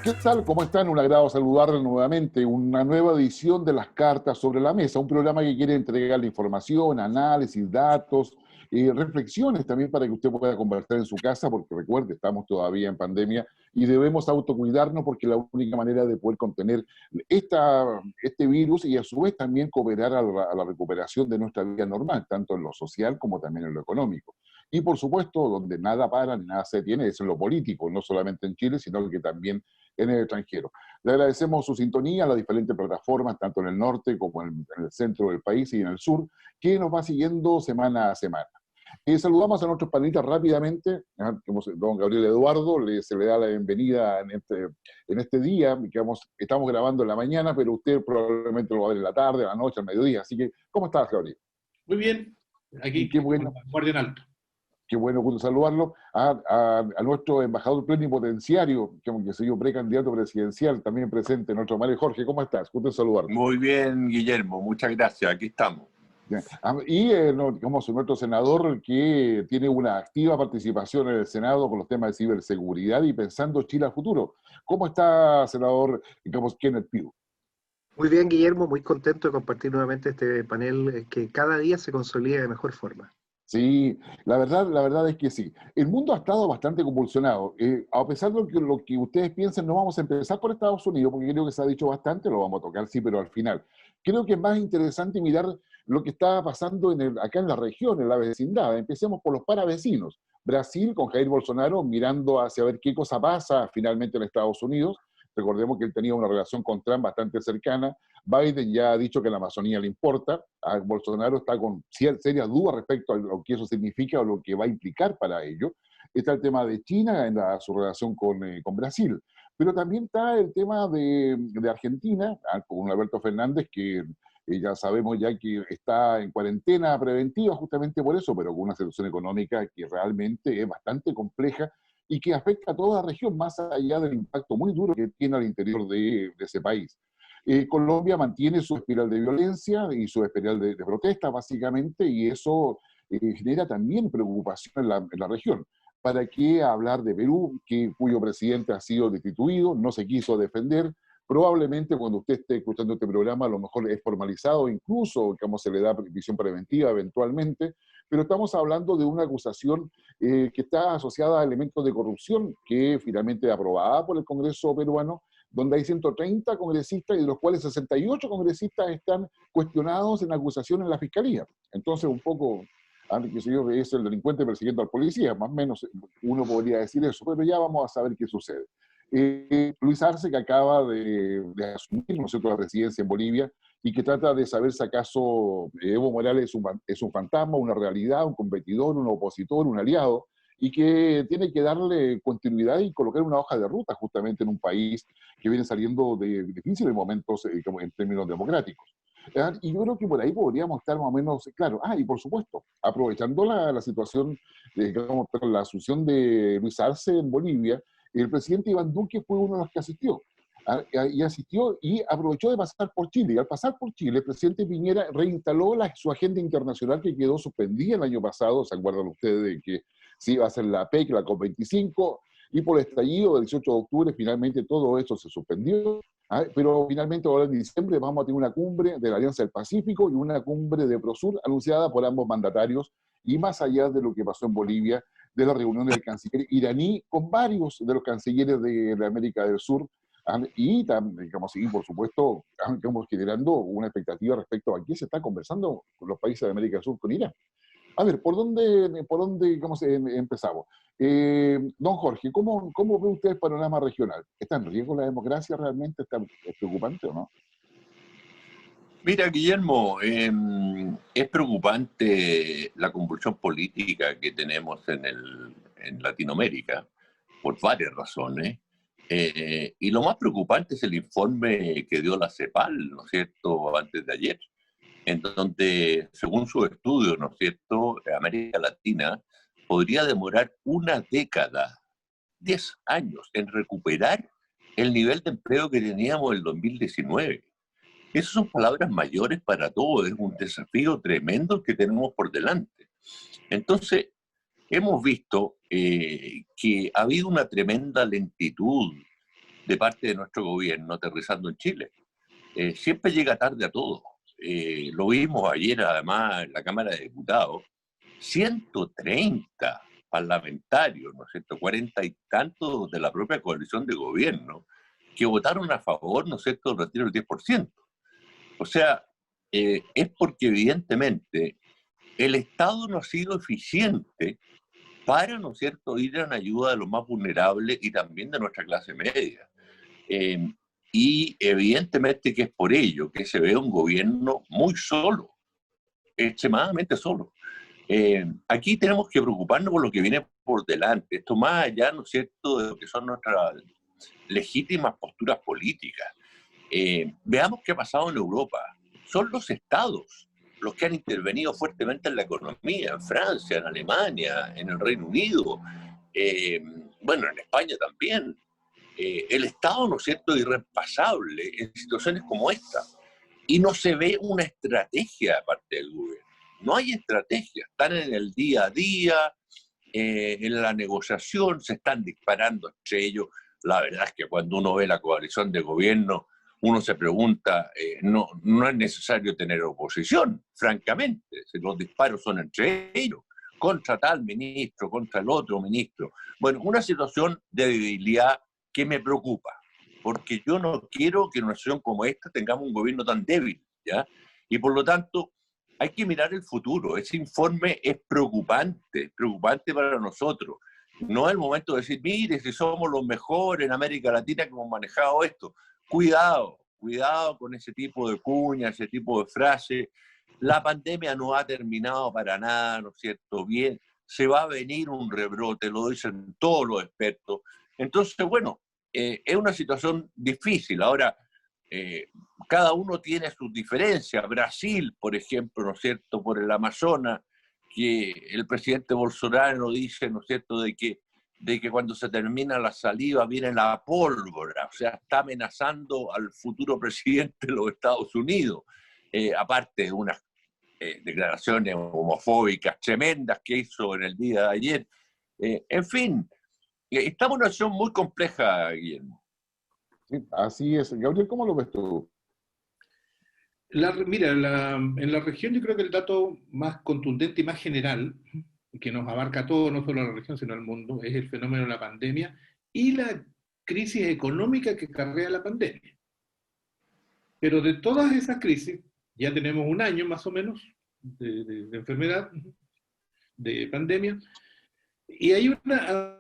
¿Qué tal? ¿Cómo están? Un agrado saludarles nuevamente. Una nueva edición de las Cartas sobre la Mesa, un programa que quiere entregarle información, análisis, datos, reflexiones también para que usted pueda conversar en su casa, porque recuerde, estamos todavía en pandemia y debemos autocuidarnos porque es la única manera de poder contener este virus y a su vez también cooperar a la recuperación de nuestra vida normal, tanto en lo social como también en lo económico. Y por supuesto, donde nada para ni nada se detiene es en lo político, no solamente en Chile, sino que también en el extranjero. Le agradecemos su sintonía a las diferentes plataformas, tanto en el norte como en el centro del país y en el sur, que nos va siguiendo semana a semana. Saludamos a nuestros panelistas rápidamente. Como don Gabriel Eduardo, se le da la bienvenida en este día, que estamos grabando en la mañana, pero usted probablemente lo va a ver en la tarde, en la noche, al mediodía. Así que, ¿cómo estás, Gabriel? Muy bien, aquí, Qué bueno. guardia en alto. Qué bueno gusto saludarlo. A nuestro embajador plenipotenciario, que soy yo precandidato presidencial, también presente, nuestro Mario Jorge. ¿Cómo estás? Gusto saludarlo. Muy bien, Guillermo, muchas gracias. Aquí estamos. Bien. Y nuestro senador que tiene una activa participación en el Senado con los temas de ciberseguridad y pensando Chile a futuro. ¿Cómo está, senador Kenneth Pugh? Muy bien, Guillermo, muy contento de compartir nuevamente este panel que cada día se consolida de mejor forma. Sí, la verdad es que sí. El mundo ha estado bastante convulsionado. A pesar de lo que ustedes piensen, no vamos a empezar por Estados Unidos, porque creo que se ha dicho bastante, lo vamos a tocar, sí, pero al final. Creo que es más interesante mirar lo que está pasando acá en la región, en la vecindad. Empecemos por los paravecinos. Brasil, con Jair Bolsonaro, mirando hacia ver qué cosa pasa finalmente en Estados Unidos. Recordemos que él tenía una relación con Trump bastante cercana. Biden ya ha dicho que la Amazonía le importa. A Bolsonaro está con serias dudas respecto a lo que eso significa o lo que va a implicar para ello. Está el tema de China en su relación con Brasil. Pero también está el tema de Argentina, con Alberto Fernández, que ya sabemos ya que está en cuarentena preventiva justamente por eso, pero con una situación económica que realmente es bastante compleja y que afecta a toda la región, más allá del impacto muy duro que tiene al interior de ese país. Colombia mantiene su espiral de violencia y su espiral de protesta, básicamente, y eso genera también preocupación en la región. ¿Para qué hablar de Perú, cuyo presidente ha sido destituido, no se quiso defender? Probablemente cuando usted esté escuchando este programa, a lo mejor es formalizado, incluso, como se le da prisión preventiva eventualmente, pero estamos hablando de una acusación que está asociada a elementos de corrupción que finalmente es aprobada por el Congreso peruano, donde hay 130 congresistas y de los cuales 68 congresistas están cuestionados en acusación en la Fiscalía. Entonces, un poco, que sé yo, es el delincuente persiguiendo al policía, más o menos uno podría decir eso, pero ya vamos a saber qué sucede. Luis Arce, que acaba de asumir, ¿no es cierto?, la presidencia en Bolivia y que trata de saber si acaso Evo Morales es un fantasma, una realidad, un competidor, un opositor, un aliado, y que tiene que darle continuidad y colocar una hoja de ruta justamente en un país que viene saliendo de difíciles momentos como en términos democráticos. Y yo creo que por ahí podríamos estar más o menos, claro, y por supuesto, aprovechando la situación, digamos, la asunción de Luis Arce en Bolivia, el presidente Iván Duque fue uno de los que asistió. Y asistió y aprovechó de pasar por Chile. Y al pasar por Chile, el presidente Piñera reinstaló su agenda internacional que quedó suspendida el año pasado. ¿Se acuerdan ustedes de que sí iba a ser la PEC, la COP25? Y por el estallido del 18 de octubre, finalmente todo eso se suspendió. Pero finalmente ahora en diciembre vamos a tener una cumbre de la Alianza del Pacífico y una cumbre de Prosur anunciada por ambos mandatarios. Y más allá de lo que pasó en Bolivia, de la reunión del canciller iraní con varios de los cancilleres de América del Sur, y digamos, y por supuesto, estamos generando una expectativa respecto a qué se está conversando con los países de América del Sur con Irán. A ver, ¿por dónde digamos, empezamos? Don Jorge, ¿cómo ve usted el panorama regional? ¿Está en riesgo la democracia realmente? ¿Es preocupante o no? Mira, Guillermo, es preocupante la convulsión política que tenemos en Latinoamérica, por varias razones. Y lo más preocupante es el informe que dio la CEPAL, ¿no es cierto?, antes de ayer, en donde, según su estudio, ¿no es cierto?, América Latina podría demorar una década, 10 años, en recuperar el nivel de empleo que teníamos en el 2019. Esas son palabras mayores para todos, es un desafío tremendo que tenemos por delante. Entonces, hemos visto que ha habido una tremenda lentitud de parte de nuestro gobierno aterrizando en Chile. Siempre llega tarde a todo. Lo vimos ayer, además, en la Cámara de Diputados, 130 parlamentarios, ¿no es cierto?, 40 y tantos de la propia coalición de gobierno, que votaron a favor, ¿no es cierto?, del retiro del 10%. O sea, es porque evidentemente el Estado no ha sido eficiente para, ¿no es cierto?, ir en ayuda de los más vulnerables y también de nuestra clase media. Y evidentemente que es por ello que se ve un gobierno muy solo, extremadamente solo. Aquí tenemos que preocuparnos por lo que viene por delante. Esto más allá, ¿no es cierto?, de lo que son nuestras legítimas posturas políticas. Veamos qué ha pasado en Europa. Son los estados los que han intervenido fuertemente en la economía, en Francia, en Alemania, en el Reino Unido, bueno, en España también. El Estado, ¿no es cierto?, es irreemplazable en situaciones como esta. Y no se ve una estrategia de parte del gobierno. No hay estrategia. Están en el día a día, en la negociación, se están disparando entre ellos. La verdad es que cuando uno ve la coalición de gobierno, uno se pregunta, no es necesario tener oposición, francamente. Los disparos son entre ellos, contra tal ministro, contra el otro ministro. Bueno, una situación de debilidad que me preocupa, porque yo no quiero que en una situación como esta tengamos un gobierno tan débil, ¿ya? Y por lo tanto, hay que mirar el futuro. Ese informe es preocupante para nosotros. No es el momento de decir, mire, si somos los mejores en América Latina que hemos manejado esto. Cuidado con ese tipo de cuñas, ese tipo de frases. La pandemia no ha terminado para nada, ¿no es cierto? Bien, se va a venir un rebrote, lo dicen todos los expertos. Entonces, bueno, es una situación difícil. Ahora, cada uno tiene sus diferencias. Brasil, por ejemplo, ¿no es cierto?, por el Amazonas, que el presidente Bolsonaro dice, ¿no es cierto?, de que cuando se termina la saliva viene la pólvora, o sea, está amenazando al futuro presidente de los Estados Unidos, aparte de unas declaraciones homofóbicas tremendas que hizo en el día de ayer. En fin, estamos en una situación muy compleja, Guillermo. Sí, así es. Gabriel, ¿cómo lo ves tú? Mira, en la región yo creo que el dato más contundente y más general, que nos abarca a todo, no solo a la región, sino al mundo, es el fenómeno de la pandemia y la crisis económica que carrea la pandemia. Pero de todas esas crisis, ya tenemos un año más o menos de enfermedad, de pandemia, y hay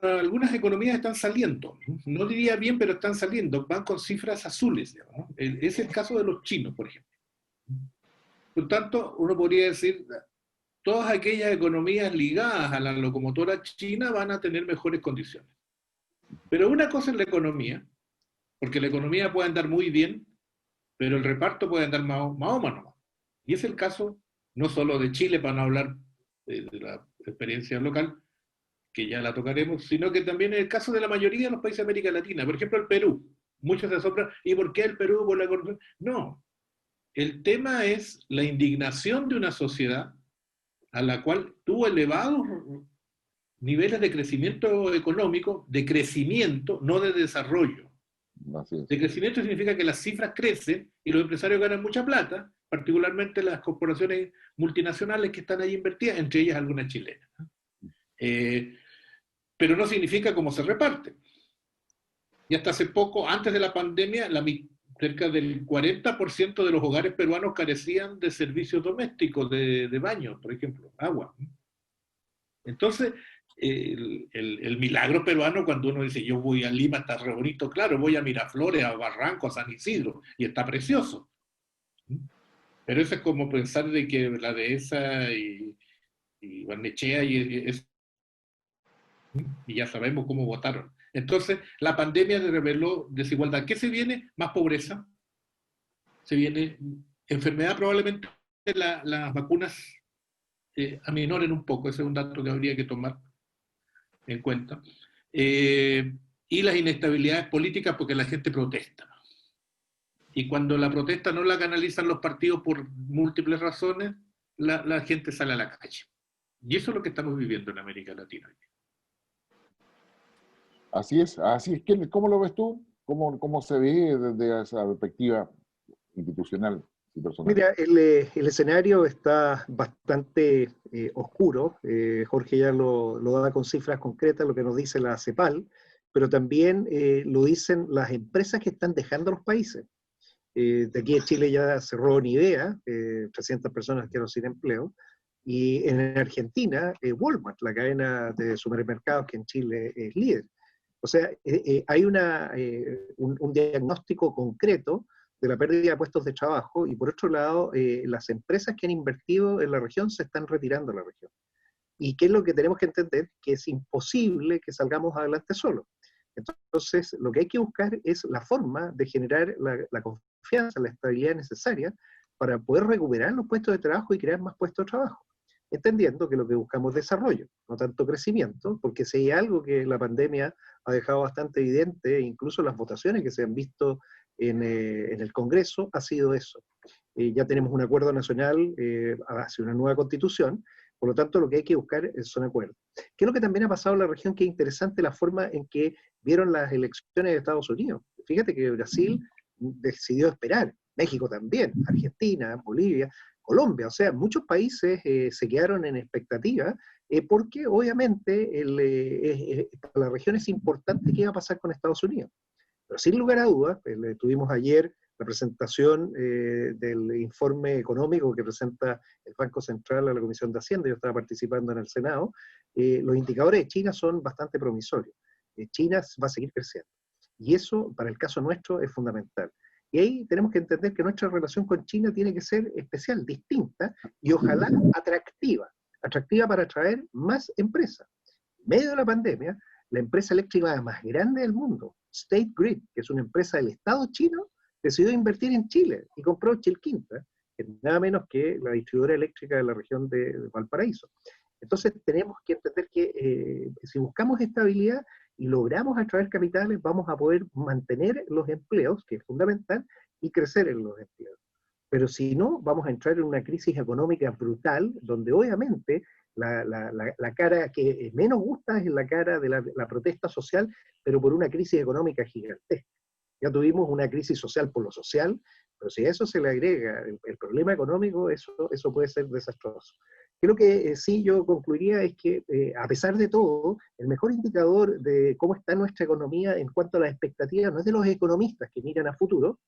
algunas economías están saliendo, no diría bien, pero están saliendo, van con cifras azules, ¿no? Es el caso de los chinos, por ejemplo. Por tanto, uno podría decir, todas aquellas economías ligadas a la locomotora china van a tener mejores condiciones. Pero una cosa es la economía, porque la economía puede andar muy bien, pero el reparto puede andar más o menos. Y es el caso no solo de Chile, para no hablar de la experiencia local, que ya la tocaremos, sino que también es el caso de la mayoría de los países de América Latina. Por ejemplo, el Perú. Muchos se asombran, ¿y por qué el Perú por la corrupción? No, el tema es la indignación de una sociedad a la cual tuvo elevados niveles de crecimiento económico, de crecimiento, no de desarrollo. De crecimiento significa que las cifras crecen y los empresarios ganan mucha plata, particularmente las corporaciones multinacionales que están ahí invertidas, entre ellas algunas chilenas. Pero no significa cómo se reparte. Y hasta hace poco, antes de la pandemia, cerca del 40% de los hogares peruanos carecían de servicios domésticos, de baño, por ejemplo, agua. Entonces, el milagro peruano, cuando uno dice, yo voy a Lima, está re bonito, claro, voy a Miraflores, a Barranco, a San Isidro, y está precioso. Pero eso es como pensar de que la dehesa y Barnechea y ya sabemos cómo votaron. Entonces, la pandemia reveló desigualdad. ¿Qué se viene? Más pobreza. Se viene enfermedad, probablemente las vacunas aminoren un poco. Ese es un dato que habría que tomar en cuenta. Y las inestabilidades políticas porque la gente protesta. Y cuando la protesta no la canalizan los partidos por múltiples razones, la gente sale a la calle. Y eso es lo que estamos viviendo en América Latina. Así es. ¿Cómo lo ves tú? cómo se ve desde esa perspectiva institucional y personal? Mira, el escenario está bastante oscuro. Jorge ya lo da con cifras concretas, lo que nos dice la CEPAL, pero también lo dicen las empresas que están dejando los países. De aquí en Chile ya cerró Nivea, 300 personas quedaron sin empleo, y en Argentina, Walmart, la cadena de supermercados que en Chile es líder. O sea, hay un diagnóstico concreto de la pérdida de puestos de trabajo, y por otro lado, las empresas que han invertido en la región se están retirando de la región. ¿Y qué es lo que tenemos que entender? Que es imposible que salgamos adelante solos. Entonces, lo que hay que buscar es la forma de generar la confianza, la estabilidad necesaria para poder recuperar los puestos de trabajo y crear más puestos de trabajo. Entendiendo que lo que buscamos es desarrollo, no tanto crecimiento, porque si hay algo que la pandemia ha dejado bastante evidente, incluso las votaciones que se han visto en el Congreso, ha sido eso. Ya tenemos un acuerdo nacional hacia una nueva constitución, por lo tanto lo que hay que buscar son acuerdos. ¿Qué es lo que también ha pasado en la región? Que es interesante la forma en que vieron las elecciones de Estados Unidos. Fíjate que Brasil decidió esperar, México también, Argentina, Bolivia, Colombia, o sea, muchos países se quedaron en expectativa porque obviamente para la región es importante qué va a pasar con Estados Unidos. Pero sin lugar a dudas, tuvimos ayer la presentación del informe económico que presenta el Banco Central a la Comisión de Hacienda, yo estaba participando en el Senado, los indicadores de China son bastante promisorios. China va a seguir creciendo. Y eso, para el caso nuestro, es fundamental. Y ahí tenemos que entender que nuestra relación con China tiene que ser especial, distinta y ojalá atractiva. Atractiva para atraer más empresas. En medio de la pandemia, la empresa eléctrica más grande del mundo, State Grid, que es una empresa del Estado chino, decidió invertir en Chile y compró Chilquinta, que es nada menos que la distribuidora eléctrica de la región de Valparaíso. Entonces tenemos que entender que si buscamos estabilidad y logramos atraer capitales, vamos a poder mantener los empleos, que es fundamental, y crecer en los empleos. Pero si no, vamos a entrar en una crisis económica brutal, donde obviamente la cara que menos gusta es la cara de la protesta social, pero por una crisis económica gigantesca. Ya tuvimos una crisis social por lo social, pero si a eso se le agrega el problema económico, eso puede ser desastroso. Creo que sí yo concluiría es que, a pesar de todo, el mejor indicador de cómo está nuestra economía en cuanto a las expectativas no es de los economistas que miran a futuro,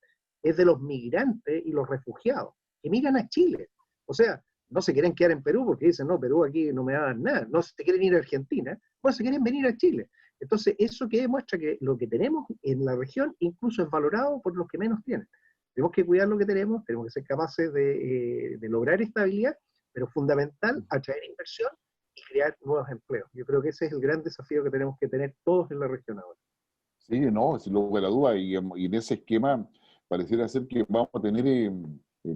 es de los migrantes y los refugiados, que miran a Chile. O sea, no se quieren quedar en Perú porque dicen, no, Perú aquí no me va a dar nada. No se quieren ir a Argentina, bueno, se quieren venir a Chile. Entonces, eso que demuestra que lo que tenemos en la región incluso es valorado por los que menos tienen. Tenemos que cuidar lo que tenemos que ser capaces de lograr estabilidad, pero fundamental, atraer inversión y crear nuevos empleos. Yo creo que ese es el gran desafío que tenemos que tener todos en la región ahora. Sí, no, sin lugar a duda, y en ese esquema pareciera ser que vamos a tener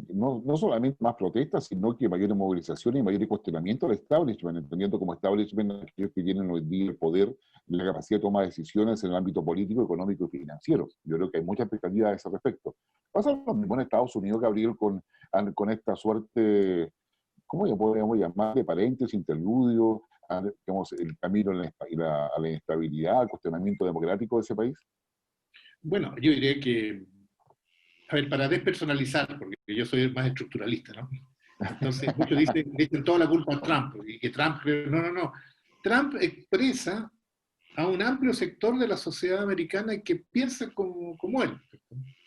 no solamente más protestas, sino que mayores movilizaciones y mayor cuestionamiento al establishment, entendiendo como establishment aquellos que tienen hoy día el poder y la capacidad de tomar decisiones en el ámbito político, económico y financiero. Yo creo que hay mucha expectativa a ese respecto. Pasa lo mismo en Estados Unidos, Gabriel, con esta suerte, ¿cómo ya podríamos llamar? De paréntesis, interludio, digamos, el camino a la inestabilidad, al cuestionamiento democrático de ese país. Bueno, yo diría que, a ver, para despersonalizar, porque yo soy más estructuralista, ¿no? Entonces, muchos dicen toda la culpa a Trump, y que Trump, no. Trump expresa a un amplio sector de la sociedad americana que piensa como él,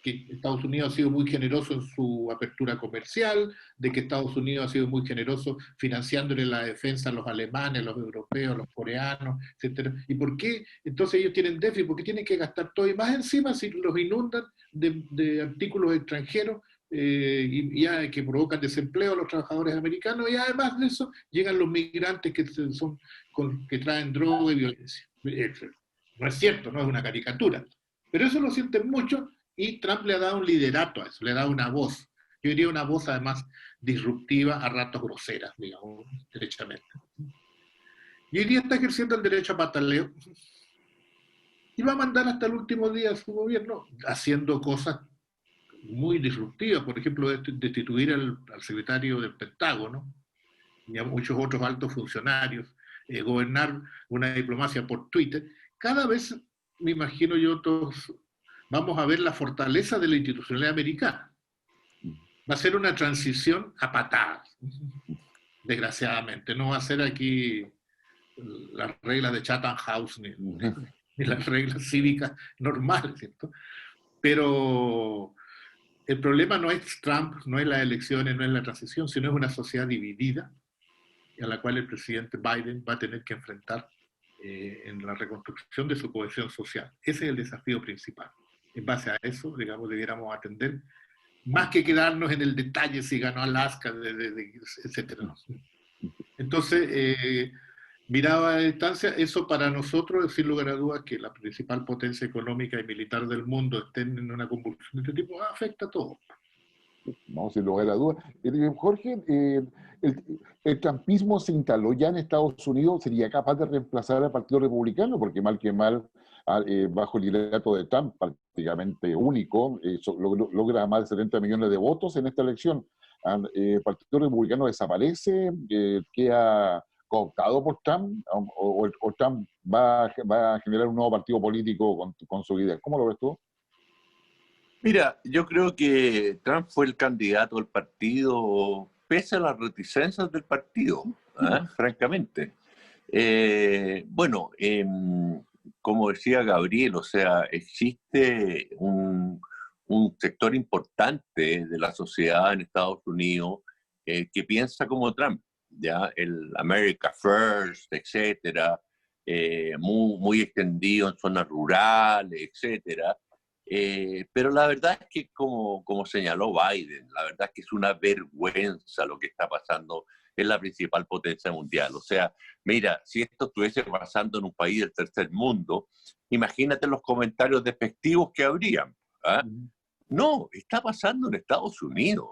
que Estados Unidos ha sido muy generoso en su apertura comercial, de que Estados Unidos ha sido muy generoso financiándole la defensa a los alemanes, a los europeos, a los coreanos, etc. ¿Y por qué entonces ellos tienen déficit? Porque tienen que gastar todo y más encima si los inundan de artículos extranjeros y ya que provocan desempleo a los trabajadores americanos, y además de eso llegan los migrantes que traen droga y violencia. No es cierto, no es una caricatura, pero eso lo sienten mucho y Trump le ha dado un liderato a eso, le ha dado una voz. Yo diría una voz además disruptiva, a ratos groseras, digamos, derechamente. Y hoy día está ejerciendo el derecho a pataleo y va a mandar hasta el último día a su gobierno haciendo cosas muy disruptivas, por ejemplo, destituir al secretario del Pentágono y a muchos otros altos funcionarios, gobernar una diplomacia por Twitter. Cada vez me imagino yo todos vamos a ver la fortaleza de la institucionalidad americana. Va a ser una transición a patadas, desgraciadamente. No va a ser aquí las reglas de Chatham House ni las reglas cívicas normales, ¿cierto? Pero el problema no es Trump, no es las elecciones, no es la transición, sino es una sociedad dividida a la cual el presidente Biden va a tener que enfrentar en la reconstrucción de su cohesión social. Ese es el desafío principal. En base a eso, digamos, debiéramos atender, más que quedarnos en el detalle si ganó Alaska, etc. Entonces, mirado a la distancia, eso para nosotros, sin lugar a dudas, que la principal potencia económica y militar del mundo estén en una convulsión de este tipo, afecta a todo. No, sin lugar a dudas. Jorge, el trumpismo se instaló ya en Estados Unidos, ¿sería capaz de reemplazar al Partido Republicano? Porque mal que mal, bajo el liderato de Trump, prácticamente único, logra más de 70 millones de votos en esta elección. ¿El Partido Republicano desaparece? ¿Queda cooptado por Trump? ¿O Trump va a generar un nuevo partido político con su idea? ¿Cómo lo ves tú? Mira, yo creo que Trump fue el candidato del partido, pese a las reticencias del partido, francamente. Bueno, como decía Gabriel, o sea, existe un sector importante de la sociedad en Estados Unidos que piensa como Trump, ya el America First, etcétera, muy extendido en zonas rurales, etcétera. Pero la verdad es que, como señaló Biden, la verdad es que es una vergüenza lo que está pasando en la principal potencia mundial. O sea, mira, si esto estuviese pasando en un país del tercer mundo, imagínate los comentarios despectivos que habrían. No, está pasando en Estados Unidos.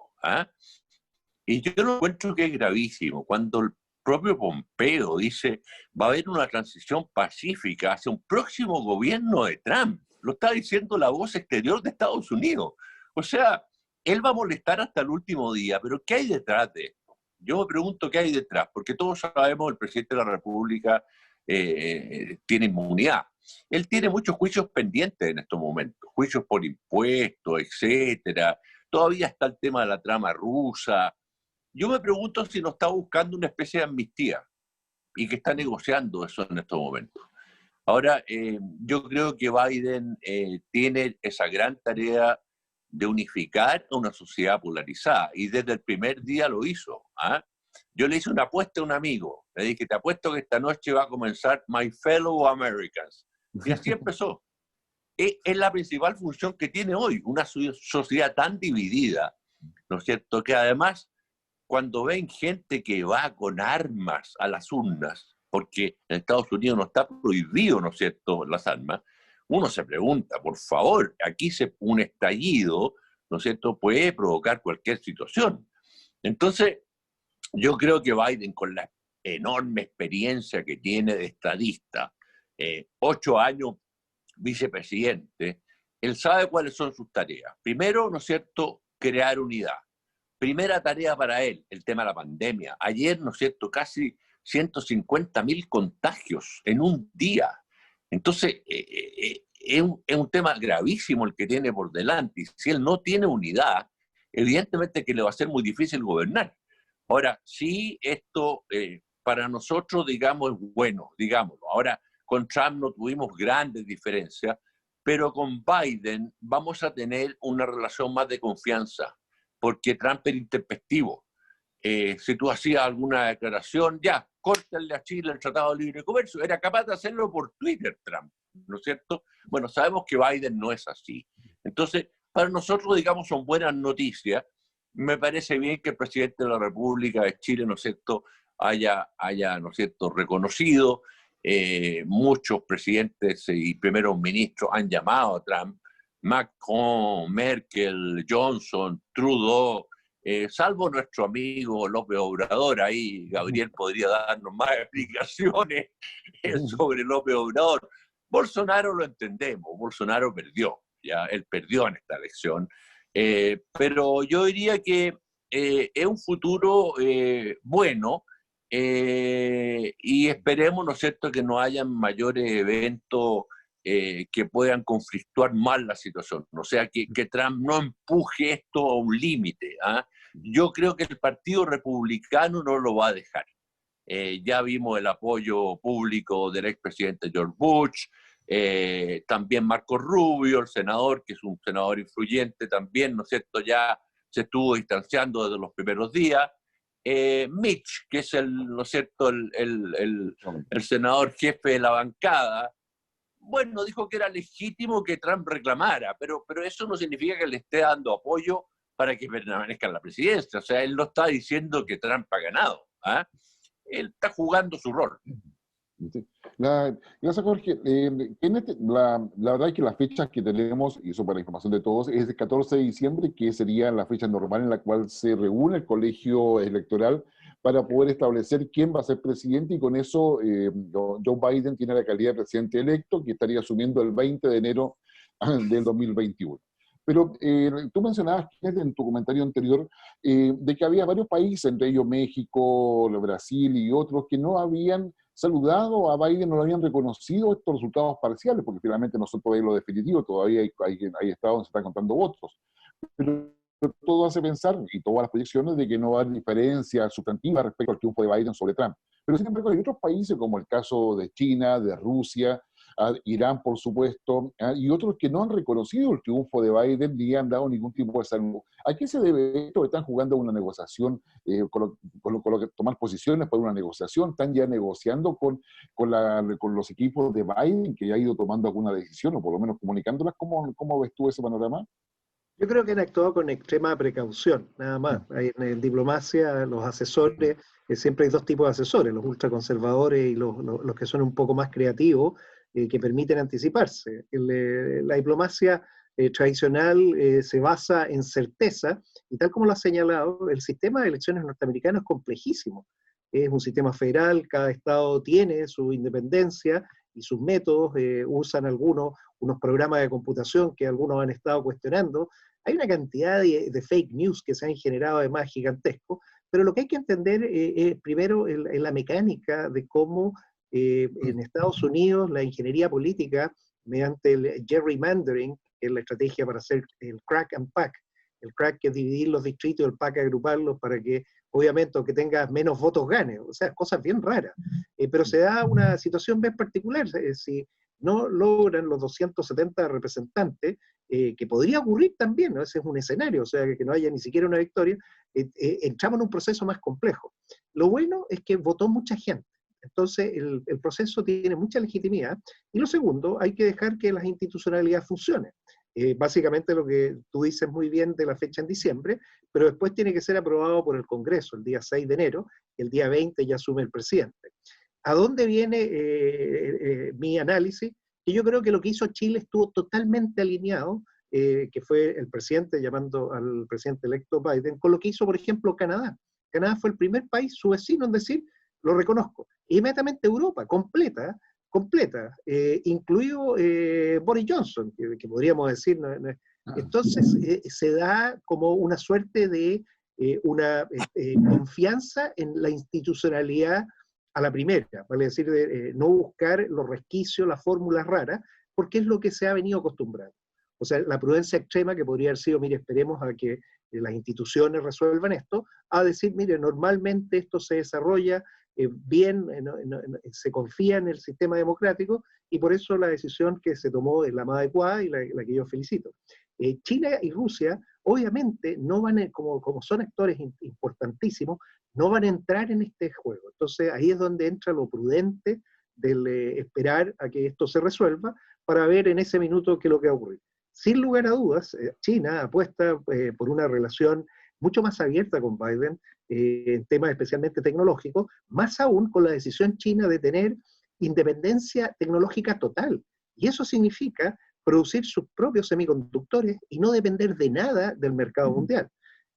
Y yo lo encuentro que es gravísimo. Cuando el propio Pompeo dice va a haber una transición pacífica hacia un próximo gobierno de Trump, lo está diciendo la voz exterior de Estados Unidos. O sea, él va a molestar hasta el último día, pero ¿qué hay detrás de esto? Yo me pregunto qué hay detrás, porque todos sabemos que el presidente de la República tiene inmunidad. Él tiene muchos juicios pendientes en estos momentos, juicios por impuestos, etcétera. Todavía está el tema de la trama rusa. Yo me pregunto si no está buscando una especie de amnistía y que está negociando eso en estos momentos. Ahora, yo creo que Biden tiene esa gran tarea de unificar a una sociedad polarizada y desde el primer día lo hizo. Yo le hice una apuesta a un amigo, le dije, te apuesto que esta noche va a comenzar My Fellow Americans. Y así empezó. Es la principal función que tiene hoy, una sociedad tan dividida, ¿no es cierto? Que además, cuando ven gente que va con armas a las urnas, porque en Estados Unidos no está prohibido, ¿no es cierto?, las armas, uno se pregunta, por favor, aquí un estallido, ¿no es cierto?, puede provocar cualquier situación. Entonces, yo creo que Biden, con la enorme experiencia que tiene de estadista, 8 años vicepresidente, él sabe cuáles son sus tareas. Primero, ¿no es cierto?, crear unidad. Primera tarea para él, el tema de la pandemia. Ayer, ¿no es cierto?, casi 150.000 contagios en un día. Entonces, es un tema gravísimo el que tiene por delante. Y si él no tiene unidad, evidentemente que le va a ser muy difícil gobernar. Ahora, sí, esto para nosotros, digamos, es bueno, digámoslo. Ahora, con Trump no tuvimos grandes diferencias, pero con Biden vamos a tener una relación más de confianza, porque Trump era intempestivo. Si tú hacías alguna declaración, ya, córtale a Chile el Tratado de Libre Comercio. Era capaz de hacerlo por Twitter, Trump, ¿no es cierto? Bueno, sabemos que Biden no es así. Entonces, para nosotros, digamos, son buenas noticias. Me parece bien que el presidente de la República de Chile, ¿no es cierto?, haya ¿no es cierto?, reconocido. Muchos presidentes y primeros ministros han llamado a Trump, Macron, Merkel, Johnson, Trudeau, salvo nuestro amigo López Obrador. Ahí Gabriel podría darnos más explicaciones sobre López Obrador. Bolsonaro lo entendemos, Bolsonaro perdió, ya él perdió en esta elección, pero yo diría que es un futuro bueno. Y esperemos, ¿no es cierto?, que no hayan mayores eventos que puedan conflictuar más la situación. O sea, que Trump no empuje esto a un límite. Yo creo que el Partido Republicano no lo va a dejar. Ya vimos el apoyo público del expresidente George Bush, también Marco Rubio, el senador, que es un senador influyente también, ¿no es cierto? Ya se estuvo distanciando desde los primeros días. Mitch, que es ¿no es cierto? El senador jefe de la bancada, bueno, dijo que era legítimo que Trump reclamara, pero eso no significa que le esté dando apoyo para que permanezca en la presidencia. O sea, él no está diciendo que Trump ha ganado. Él está jugando su rol. Sí. Gracias, Jorge. La verdad es que las fechas que tenemos, y eso para la información de todos, es el 14 de diciembre, que sería la fecha normal en la cual se reúne el colegio electoral para poder establecer quién va a ser presidente, y con eso Joe Biden tiene la calidad de presidente electo, que estaría asumiendo el 20 de enero del 2021. Pero tú mencionabas en tu comentario anterior de que había varios países, entre ellos México, Brasil y otros, que no habían saludado a Biden, no lo habían reconocido estos resultados parciales, porque finalmente nosotros todavía lo definitivo, todavía hay estados donde se están contando votos. Pero todo hace pensar, y todas las proyecciones, de que no va a haber diferencia sustantiva respecto al triunfo de Biden sobre Trump. Pero sin embargo hay otros países, como el caso de China, de Rusia, Irán, por supuesto, y otros que no han reconocido el triunfo de Biden ni han dado ningún tipo de salud. ¿A qué se debe esto? ¿Están jugando una negociación, tomar posiciones para una negociación? ¿Están ya negociando con los equipos de Biden, que ya ha ido tomando alguna decisión, o por lo menos comunicándolas? ¿Cómo ves tú ese panorama? Yo creo que han actuado con extrema precaución, nada más. En diplomacia, los asesores, siempre hay dos tipos de asesores, los ultraconservadores y los que son un poco más creativos, que permiten anticiparse. La diplomacia tradicional se basa en certeza, y tal como lo has señalado, el sistema de elecciones norteamericano es complejísimo. Es un sistema federal, cada estado tiene su independencia y sus métodos, usan unos programas de computación que algunos han estado cuestionando. Hay una cantidad de fake news que se han generado además gigantesco, pero lo que hay que entender primero es la mecánica de cómo en Estados Unidos la ingeniería política, mediante el gerrymandering, que es la estrategia para hacer el crack and pack, el crack que es dividir los distritos, el pack agruparlos para que obviamente aunque tengas menos votos gane, o sea, cosas bien raras. Pero se da una situación bien particular, si no logran los 270 representantes, que podría ocurrir también, ¿no? Ese es un escenario, o sea, que no haya ni siquiera una victoria, entramos en un proceso más complejo. Lo bueno es que votó mucha gente, entonces el proceso tiene mucha legitimidad, y lo segundo, hay que dejar que las institucionalidades funcionen. Básicamente lo que tú dices muy bien de la fecha en diciembre, pero después tiene que ser aprobado por el Congreso el día 6 de enero, y el día 20 ya asume el presidente. ¿A dónde viene mi análisis? Que yo creo que lo que hizo Chile estuvo totalmente alineado, que fue el presidente llamando al presidente electo Biden, con lo que hizo, por ejemplo, Canadá. Canadá fue el primer país, su vecino, en decir, lo reconozco. Inmediatamente Europa, completa, incluido Boris Johnson, que podríamos decir. Entonces se da como una suerte de una confianza en la institucionalidad a la primera, vale decir, de no buscar los resquicios, las fórmulas raras, porque es lo que se ha venido acostumbrando. O sea, la prudencia extrema que podría haber sido, mire, esperemos a que las instituciones resuelvan esto, a decir, mire, normalmente esto se desarrolla bien, se confía en el sistema democrático, y por eso la decisión que se tomó es la más adecuada y la que yo felicito. China y Rusia, obviamente, no van como son actores importantísimos, no van a entrar en este juego. Entonces, ahí es donde entra lo prudente del esperar a que esto se resuelva para ver en ese minuto qué es lo que va a ocurrir. Sin lugar a dudas, China apuesta por una relación mucho más abierta con Biden, en temas especialmente tecnológicos, más aún con la decisión china de tener independencia tecnológica total. Y eso significa producir sus propios semiconductores y no depender de nada del mercado mundial,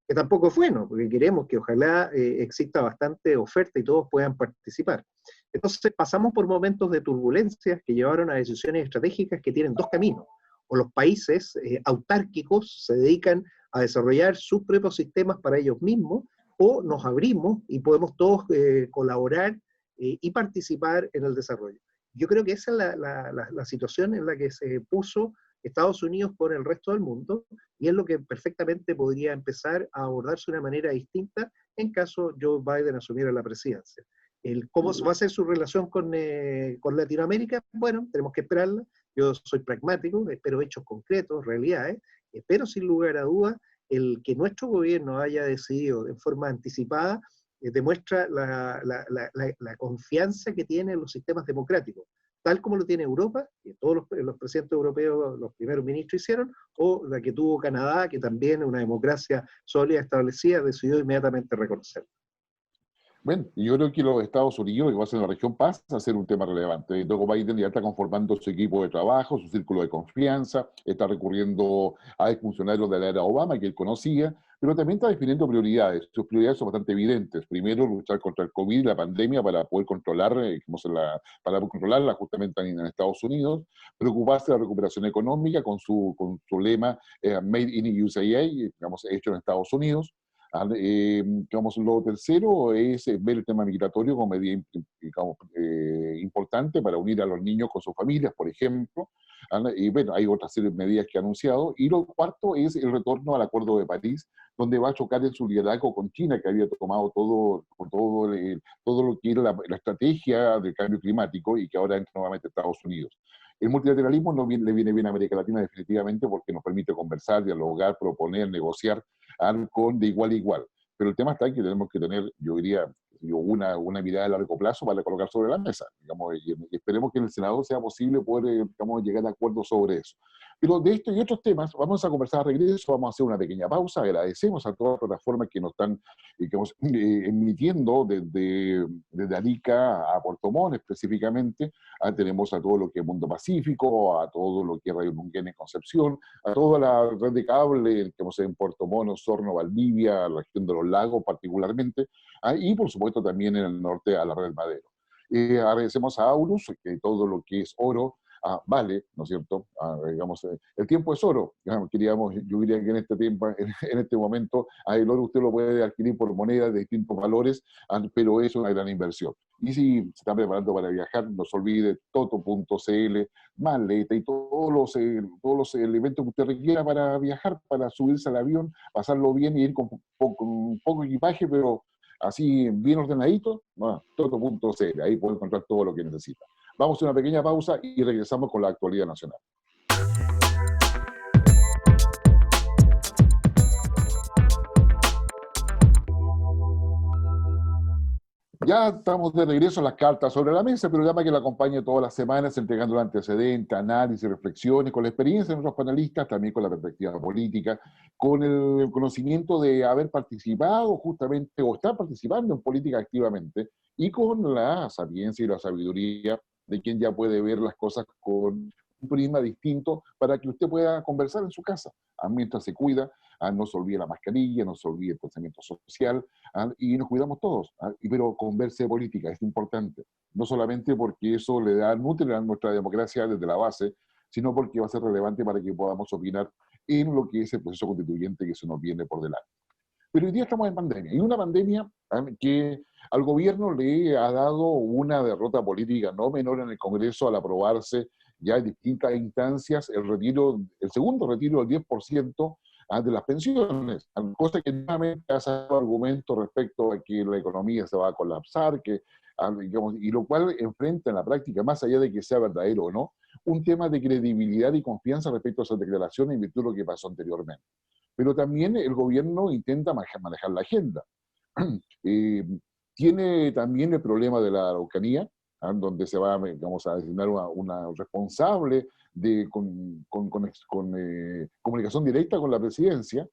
que tampoco es bueno, porque queremos que ojalá exista bastante oferta y todos puedan participar. Entonces pasamos por momentos de turbulencias que llevaron a decisiones estratégicas que tienen dos caminos. O los países autárquicos se dedican a desarrollar sus propios sistemas para ellos mismos, o nos abrimos y podemos todos colaborar y participar en el desarrollo. Yo creo que esa es la situación en la que se puso Estados Unidos con el resto del mundo, y es lo que perfectamente podría empezar a abordarse de una manera distinta en caso Joe Biden asumiera la presidencia. ¿Cómo va a ser su relación con Latinoamérica? Bueno, tenemos que esperarla. Yo soy pragmático, espero hechos concretos, realidades, pero sin lugar a dudas, el que nuestro gobierno haya decidido de forma anticipada demuestra la confianza que tiene en los sistemas democráticos, tal como lo tiene Europa, que todos los presidentes europeos, los primeros ministros hicieron, o la que tuvo Canadá, que también es una democracia sólida establecida, decidió inmediatamente reconocer. Bueno, yo creo que los Estados Unidos, lo que pasa en la región, pasa a ser un tema relevante. Joe Biden ya está conformando su equipo de trabajo, su círculo de confianza, está recurriendo a funcionarios de la era Obama que él conocía, pero también está definiendo prioridades. Sus prioridades son bastante evidentes. Primero, luchar contra el COVID, la pandemia, para poder controlarla justamente en Estados Unidos. Preocuparse de la recuperación económica con su lema Made in USAA, digamos, hecho en Estados Unidos. Digamos, lo tercero es ver el tema migratorio como medida importante para unir a los niños con sus familias, por ejemplo. Y bueno, hay otras series de medidas que ha anunciado. Y lo cuarto es el retorno al Acuerdo de París, donde va a chocar en su liderazgo con China, que había tomado todo lo que era la estrategia del cambio climático y que ahora entra nuevamente a Estados Unidos. El multilateralismo le viene bien a América Latina definitivamente porque nos permite conversar, dialogar, proponer, negociar de igual a igual. Pero el tema está en que tenemos que tener, yo diría, una mirada a largo plazo para colocar sobre la mesa. Digamos, y esperemos que en el Senado sea posible poder llegar a acuerdos sobre eso. Pero de esto y otros temas vamos a conversar a regreso, vamos a hacer una pequeña pausa, agradecemos a todas las plataformas que nos están emitiendo desde Arica a Puerto Montt específicamente. Tenemos a todo lo que es Mundo Pacífico, a todo lo que es Radio Nunquén en Concepción, a toda la red de cable que en Puerto Montt, Osorno, Valdivia, la región de los lagos particularmente, y por supuesto también en el norte a la red Madero. Agradecemos a Aulus, que todo lo que es oro vale, ¿no es cierto? Digamos, el tiempo es oro. Yo diría que en este tiempo, en este momento, el oro usted lo puede adquirir por monedas de distintos valores, pero es una gran inversión. Y si se está preparando para viajar, no se olvide toto.cl, maleta y todos los elementos que usted requiera para viajar, para subirse al avión, pasarlo bien y ir con poco equipaje, pero así bien ordenadito, toto.cl, ahí puede encontrar todo lo que necesita. Vamos a una pequeña pausa y regresamos con la actualidad nacional. Ya estamos de regreso a las cartas sobre la mesa, pero llama que la acompañe todas las semanas entregando el antecedente, análisis, reflexiones, con la experiencia de nuestros panelistas, también con la perspectiva política, con el conocimiento de haber participado justamente o estar participando en política activamente y con la sapiencia y la sabiduría de quien ya puede ver las cosas con un prisma distinto para que usted pueda conversar en su casa, mientras se cuida, no se olvide la mascarilla, no se olvide el distanciamiento social, y nos cuidamos todos, pero converse de política es importante, no solamente porque eso nutre a nuestra democracia desde la base, sino porque va a ser relevante para que podamos opinar en lo que es el proceso constituyente que se nos viene por delante. Pero hoy día estamos en pandemia, y una pandemia que al gobierno le ha dado una derrota política no menor en el Congreso al aprobarse ya en distintas instancias el segundo retiro del 10% de las pensiones, cosa que nuevamente ha sacado argumentos respecto a que la economía se va a colapsar, y lo cual enfrenta en la práctica, más allá de que sea verdadero o no, un tema de credibilidad y confianza respecto a esas declaraciones en virtud de lo que pasó anteriormente. Pero también el gobierno intenta manejar la agenda. Tiene también el problema de la Araucanía, donde se va a designar una responsable con comunicación directa con la presidencia.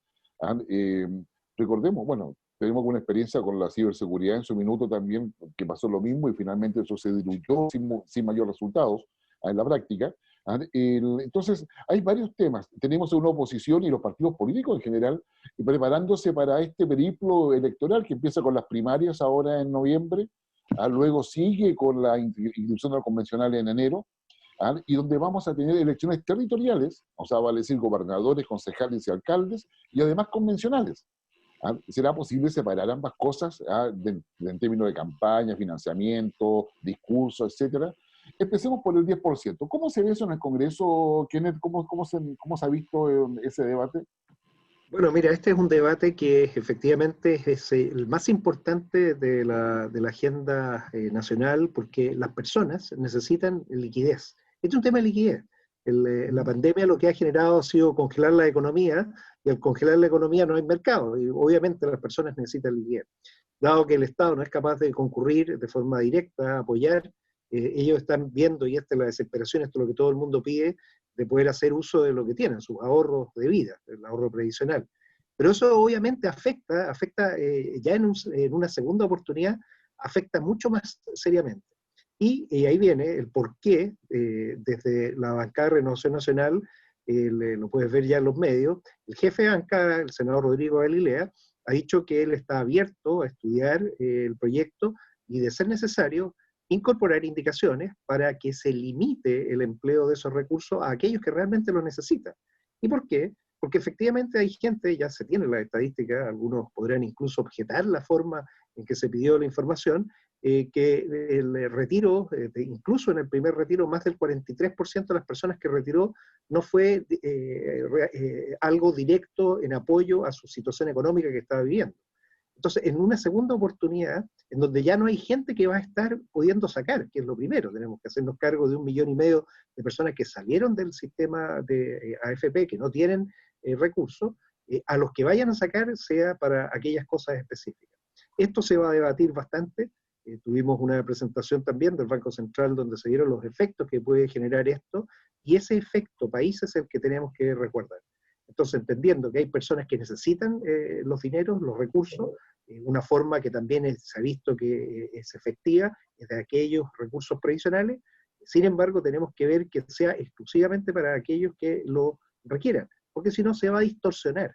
Recordemos, bueno, tenemos una experiencia con la ciberseguridad en su minuto también, que pasó lo mismo y finalmente eso se diluyó sin mayor resultados en la práctica. Entonces, hay varios temas. Tenemos una oposición y los partidos políticos en general preparándose para este periplo electoral que empieza con las primarias ahora en noviembre, luego sigue con la inscripción de los convencionales en enero, y donde vamos a tener elecciones territoriales, o sea, vale decir gobernadores, concejales y alcaldes, y además convencionales. ¿Será posible separar ambas cosas en términos de campaña, financiamiento, discurso, etcétera? Empecemos por el 10%. ¿Cómo se ve eso en el Congreso, Kenneth? ¿Cómo se ha visto ese debate? Bueno, mira, este es un debate que efectivamente es el más importante de la agenda nacional, porque las personas necesitan liquidez. Este es un tema de liquidez. La pandemia lo que ha generado ha sido congelar la economía, y al congelar la economía no hay mercado, y obviamente las personas necesitan liquidez. Dado que el Estado no es capaz de concurrir de forma directa a apoyar, ellos están viendo, y esta es la desesperación, esto es lo que todo el mundo pide, de poder hacer uso de lo que tienen, sus ahorros de vida, el ahorro previsional. Pero eso obviamente afecta ya en una segunda oportunidad, afecta mucho más seriamente. Y ahí viene el por qué, desde la bancada de Renovación Nacional, lo puedes ver ya en los medios, el jefe de bancada, el senador Rodrigo Galilea, ha dicho que él está abierto a estudiar el proyecto y, de ser necesario, incorporar indicaciones para que se limite el empleo de esos recursos a aquellos que realmente lo necesitan. ¿Y por qué? Porque efectivamente hay gente, ya se tiene la estadística, algunos podrán incluso objetar la forma en que se pidió la información, que el retiro, incluso en el primer retiro, más del 43% de las personas que retiró no fue algo directo en apoyo a su situación económica que estaba viviendo. Entonces, en una segunda oportunidad, en donde ya no hay gente que va a estar pudiendo sacar, que es lo primero, tenemos que hacernos cargo de 1,5 millones de personas que salieron del sistema de AFP, que no tienen recursos, a los que vayan a sacar sea para aquellas cosas específicas. Esto se va a debatir bastante. Tuvimos una presentación también del Banco Central donde se dieron los efectos que puede generar esto, y ese efecto país es el que tenemos que resguardar. Entonces, entendiendo que hay personas que necesitan los dineros, los recursos, una forma que también se ha visto que es efectiva es de aquellos recursos previsionales. Sin embargo, tenemos que ver que sea exclusivamente para aquellos que lo requieran, porque si no se va a distorsionar.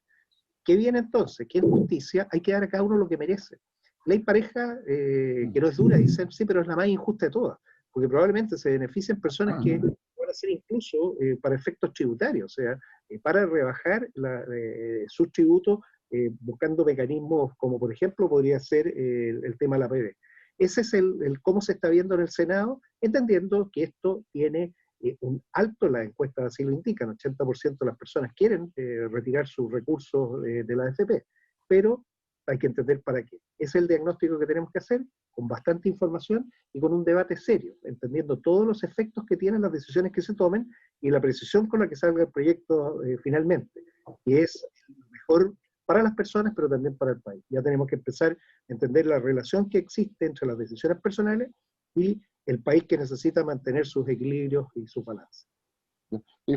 ¿Qué viene entonces? ¿Qué es justicia? Hay que dar a cada uno lo que merece. Ley pareja, que no es dura, dicen, sí, pero es la más injusta de todas, porque probablemente se beneficien personas que van a ser incluso para efectos tributarios, o sea, para rebajar sus tributos, buscando mecanismos como, por ejemplo, podría ser el tema de la PB. Ese es el cómo se está viendo en el Senado, entendiendo que esto tiene un alto, las encuestas así lo indican, 80% de las personas quieren retirar sus recursos de la AFP, pero hay que entender para qué. Es el diagnóstico que tenemos que hacer, con bastante información y con un debate serio, entendiendo todos los efectos que tienen las decisiones que se tomen y la precisión con la que salga el proyecto finalmente, que es mejor para las personas, pero también para el país. Ya tenemos que empezar a entender la relación que existe entre las decisiones personales y el país, que necesita mantener sus equilibrios y su balance.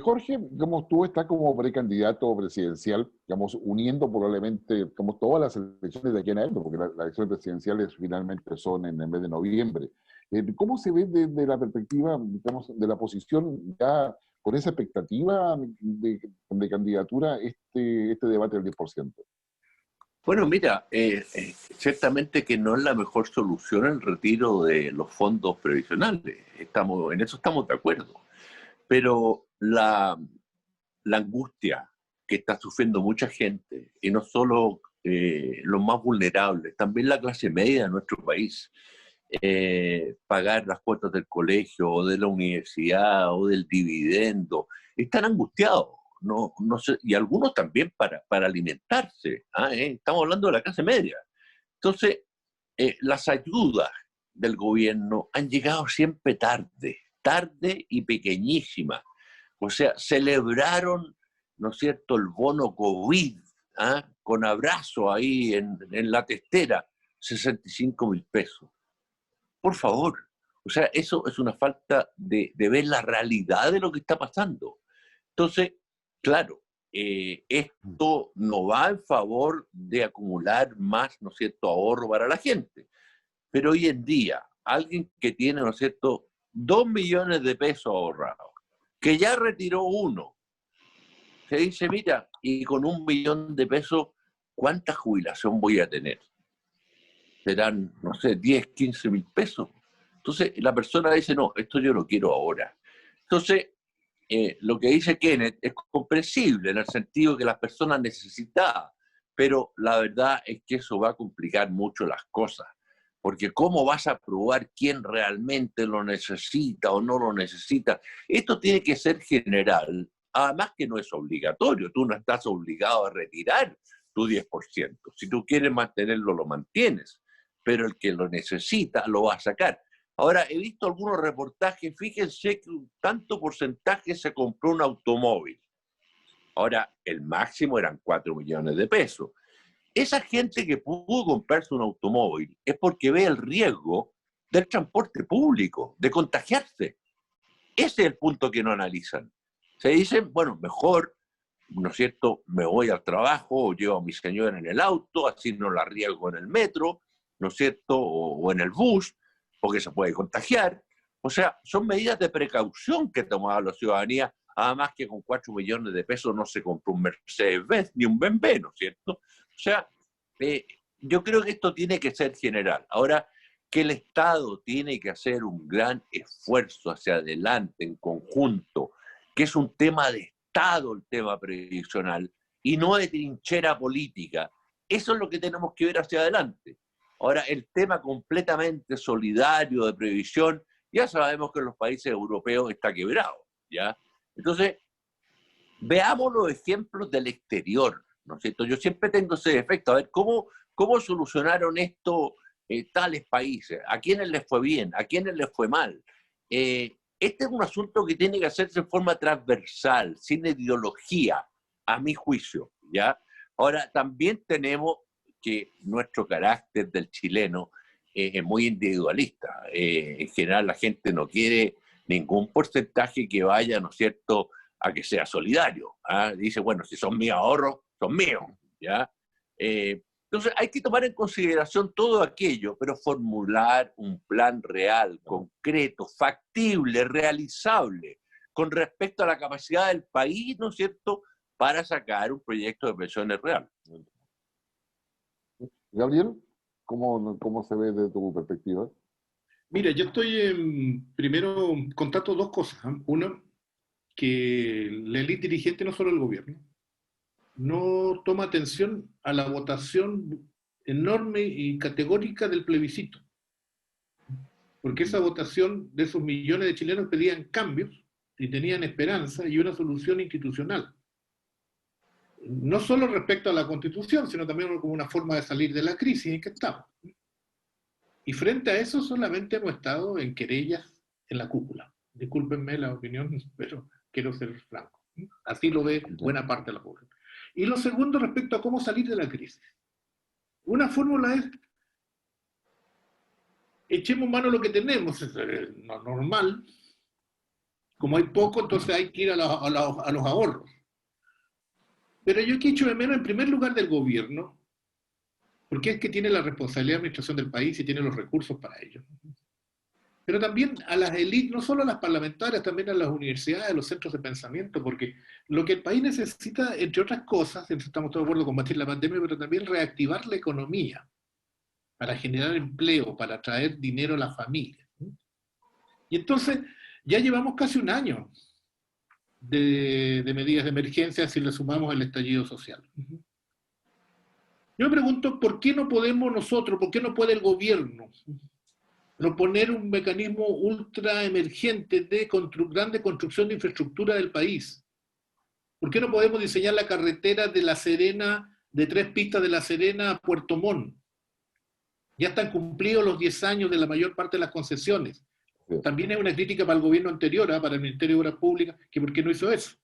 Jorge, digamos, tú estás como precandidato presidencial, digamos, uniendo probablemente como todas las elecciones de aquí en adelante, porque las elecciones presidenciales finalmente son en el mes de noviembre. ¿Cómo se ve desde la perspectiva, digamos, de la posición ya con esa expectativa de candidatura este debate del 10%? Bueno, mira, ciertamente que no es la mejor solución el retiro de los fondos previsionales. En eso estamos de acuerdo. Pero la angustia que está sufriendo mucha gente, y no solo los más vulnerables, también la clase media de nuestro país, pagar las cuotas del colegio o de la universidad o del dividendo, están angustiados. No sé, y algunos también para alimentarse. Estamos hablando de la clase media. Entonces, las ayudas del gobierno han llegado siempre tarde y pequeñísima. O sea, celebraron, ¿no es cierto?, el bono COVID, con abrazo ahí en la testera, 65.000 pesos. Por favor, o sea, eso es una falta de ver la realidad de lo que está pasando. Entonces, claro, esto no va en favor de acumular más, ¿no es cierto?, ahorro para la gente. Pero hoy en día, alguien que tiene, ¿no es cierto?, 2 millones de pesos ahorrados, que ya retiró uno, se dice, mira, y con 1 millón de pesos, ¿cuánta jubilación voy a tener? Serán, no sé, 10, 15 mil pesos. Entonces, la persona dice, no, esto yo lo quiero ahora. Entonces, lo que dice Kenneth es comprensible en el sentido que las personas necesitan, pero la verdad es que eso va a complicar mucho las cosas, porque ¿cómo vas a probar quién realmente lo necesita o no lo necesita? Esto tiene que ser general, además que no es obligatorio, tú no estás obligado a retirar tu 10%. Si tú quieres mantenerlo, lo mantienes, pero el que lo necesita lo va a sacar. Ahora, he visto algunos reportajes, fíjense que un tanto porcentaje se compró un automóvil. Ahora, el máximo eran 4 millones de pesos. Esa gente que pudo comprarse un automóvil es porque ve el riesgo del transporte público, de contagiarse. Ese es el punto que no analizan. Se dicen, bueno, mejor, ¿no es cierto?, me voy al trabajo o llevo a mi señora en el auto, así no la riesgo en el metro, ¿no es cierto?, o en el bus, porque se puede contagiar. O sea, son medidas de precaución que tomaba la ciudadanía, además que con 4 millones de pesos no se compró un Mercedes-Benz ni un BMW, ¿no es cierto? O sea, yo creo que esto tiene que ser general. Ahora, que el Estado tiene que hacer un gran esfuerzo hacia adelante, en conjunto, que es un tema de Estado el tema previsional, y no de trinchera política. Eso es lo que tenemos que ver hacia adelante. Ahora, el tema completamente solidario de previsión, ya sabemos que en los países europeos está quebrado, ¿ya? Entonces, veamos los ejemplos del exterior, ¿no es cierto? Yo siempre tengo ese defecto, a ver, ¿cómo solucionaron esto tales países? ¿A quiénes les fue bien? ¿A quiénes les fue mal? Este es un asunto que tiene que hacerse de forma transversal, sin ideología, a mi juicio, ¿ya? Ahora, también tenemos que nuestro carácter del chileno es muy individualista. En general, la gente no quiere ningún porcentaje que vaya, ¿no es cierto?, a que sea solidario. ¿Ah? Dice, bueno, si son mis ahorros, son míos, ¿ya? Entonces, hay que tomar en consideración todo aquello, pero formular un plan real, concreto, factible, realizable, con respecto a la capacidad del país, ¿no es cierto?, para sacar un proyecto de pensiones real. Gabriel, ¿cómo se ve desde tu perspectiva? Mira, yo estoy primero contato dos cosas. Una, que la élite dirigente, no solo el gobierno, no toma atención a la votación enorme y categórica del plebiscito. Porque esa votación de esos millones de chilenos pedían cambios y tenían esperanza y una solución institucional. No solo respecto a la Constitución, sino también como una forma de salir de la crisis en que estamos. Y frente a eso solamente hemos estado en querellas en la cúpula. Discúlpenme la opinión, pero quiero ser franco. Así lo ve buena parte de la población. Y lo segundo, respecto a cómo salir de la crisis. Una fórmula es, echemos mano a lo que tenemos, es normal. Como hay poco, entonces hay que ir a los ahorros. Pero yo que echo de menos, en primer lugar, del gobierno, porque es que tiene la responsabilidad de administración del país y tiene los recursos para ello. Pero también a las élites, no solo a las parlamentarias, también a las universidades, a los centros de pensamiento, porque lo que el país necesita, entre otras cosas, estamos todos de acuerdo, combatir la pandemia, pero también reactivar la economía para generar empleo, para traer dinero a la familia. Y entonces, ya llevamos casi un año de medidas de emergencia si le sumamos el estallido social. Yo me pregunto, ¿por qué no podemos nosotros, por qué no puede el gobierno proponer un mecanismo ultra emergente de grande construcción de infraestructura del país? ¿Por qué no podemos diseñar la carretera de La Serena, de 3 pistas de La Serena a Puerto Montt? Ya están cumplidos los 10 años de la mayor parte de las concesiones. Sí. También es una crítica para el gobierno anterior, para el Ministerio de Obras Públicas, que por qué no hizo eso,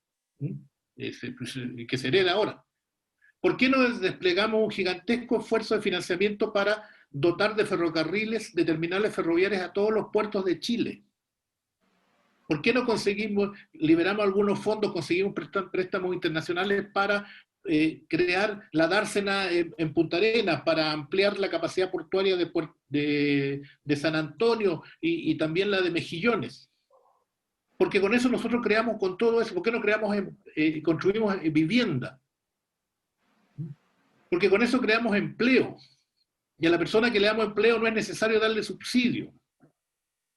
que se hereda ahora. ¿Por qué no desplegamos un gigantesco esfuerzo de financiamiento para dotar de ferrocarriles, de terminales ferroviarias a todos los puertos de Chile? ¿Por qué no liberamos algunos fondos, conseguimos préstamos internacionales para crear la dársena en Punta Arenas, para ampliar la capacidad portuaria de San Antonio y también la de Mejillones? Porque con eso nosotros creamos, con todo eso, ¿por qué no construimos vivienda? Porque con eso creamos empleo. Y a la persona que le damos empleo no es necesario darle subsidio.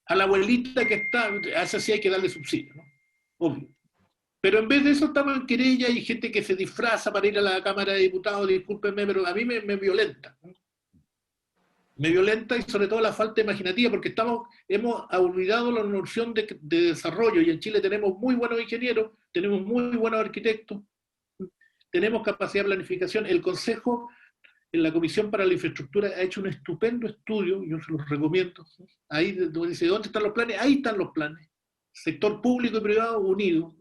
A la abuelita que está, a esa sí hay que darle subsidio, ¿no? Obvio. Pero en vez de eso estamos en querella y gente que se disfraza para ir a la Cámara de Diputados, discúlpenme, pero a mí me violenta, ¿no? medio lenta y sobre todo la falta imaginativa, porque hemos olvidado la noción de desarrollo, y en Chile tenemos muy buenos ingenieros, tenemos muy buenos arquitectos, tenemos capacidad de planificación. El Consejo, en la Comisión para la Infraestructura, ha hecho un estupendo estudio, yo se los recomiendo. Ahí dice, ¿dónde están los planes? Ahí están los planes. Sector público y privado unido.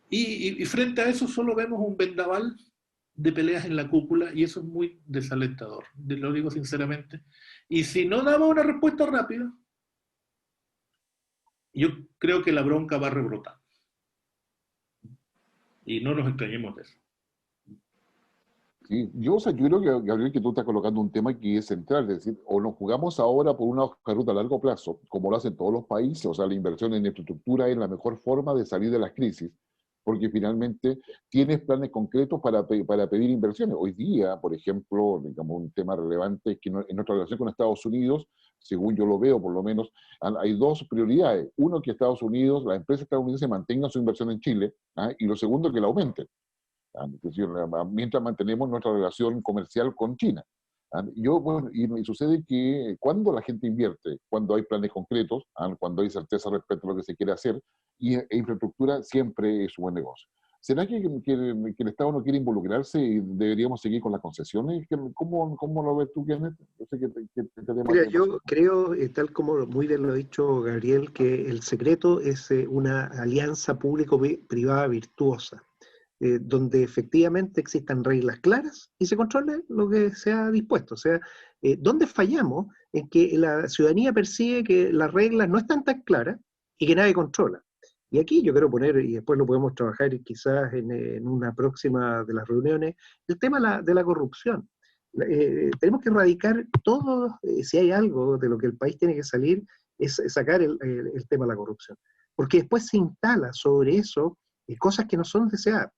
Y frente a eso solo vemos un vendaval de peleas en la cúpula, y eso es muy desalentador, lo digo sinceramente. Y si no damos una respuesta rápida, yo creo que la bronca va a rebrotar. Y no nos extrañemos de eso. Sí, o sea, yo creo que, Gabriel, que tú estás colocando un tema que es central, es decir, o nos jugamos ahora por una hoja de ruta a largo plazo, como lo hacen todos los países, o sea, la inversión en infraestructura es la mejor forma de salir de las crisis, porque finalmente tienes planes concretos para pedir inversiones. Hoy día, por ejemplo, digamos, un tema relevante es que en nuestra relación con Estados Unidos, según yo lo veo por lo menos, hay dos prioridades. Uno, que Estados Unidos, las empresas estadounidenses mantengan su inversión en Chile, y lo segundo, que la aumenten. Es decir, mientras mantenemos nuestra relación comercial con China. Bueno, y sucede que cuando la gente invierte, cuando hay planes concretos, cuando hay certeza respecto a lo que se quiere hacer, e infraestructura siempre es un buen negocio. ¿Será que el Estado no quiere involucrarse y deberíamos seguir con las concesiones? ¿Cómo lo ves tú, Kenneth? Yo sé Mira, yo creo, tal como muy bien lo ha dicho Gabriel, que el secreto es una alianza público-privada virtuosa, donde efectivamente existan reglas claras y se controle lo que sea dispuesto. O sea, ¿dónde fallamos? En que la ciudadanía percibe que las reglas no están tan claras y que nadie controla. Y aquí yo quiero poner, y después lo podemos trabajar quizás en una próxima de las reuniones, el tema de la corrupción. Tenemos que erradicar todo, si hay algo de lo que el país tiene que salir, es sacar el tema de la corrupción. Porque después se instala sobre eso cosas que no son deseadas.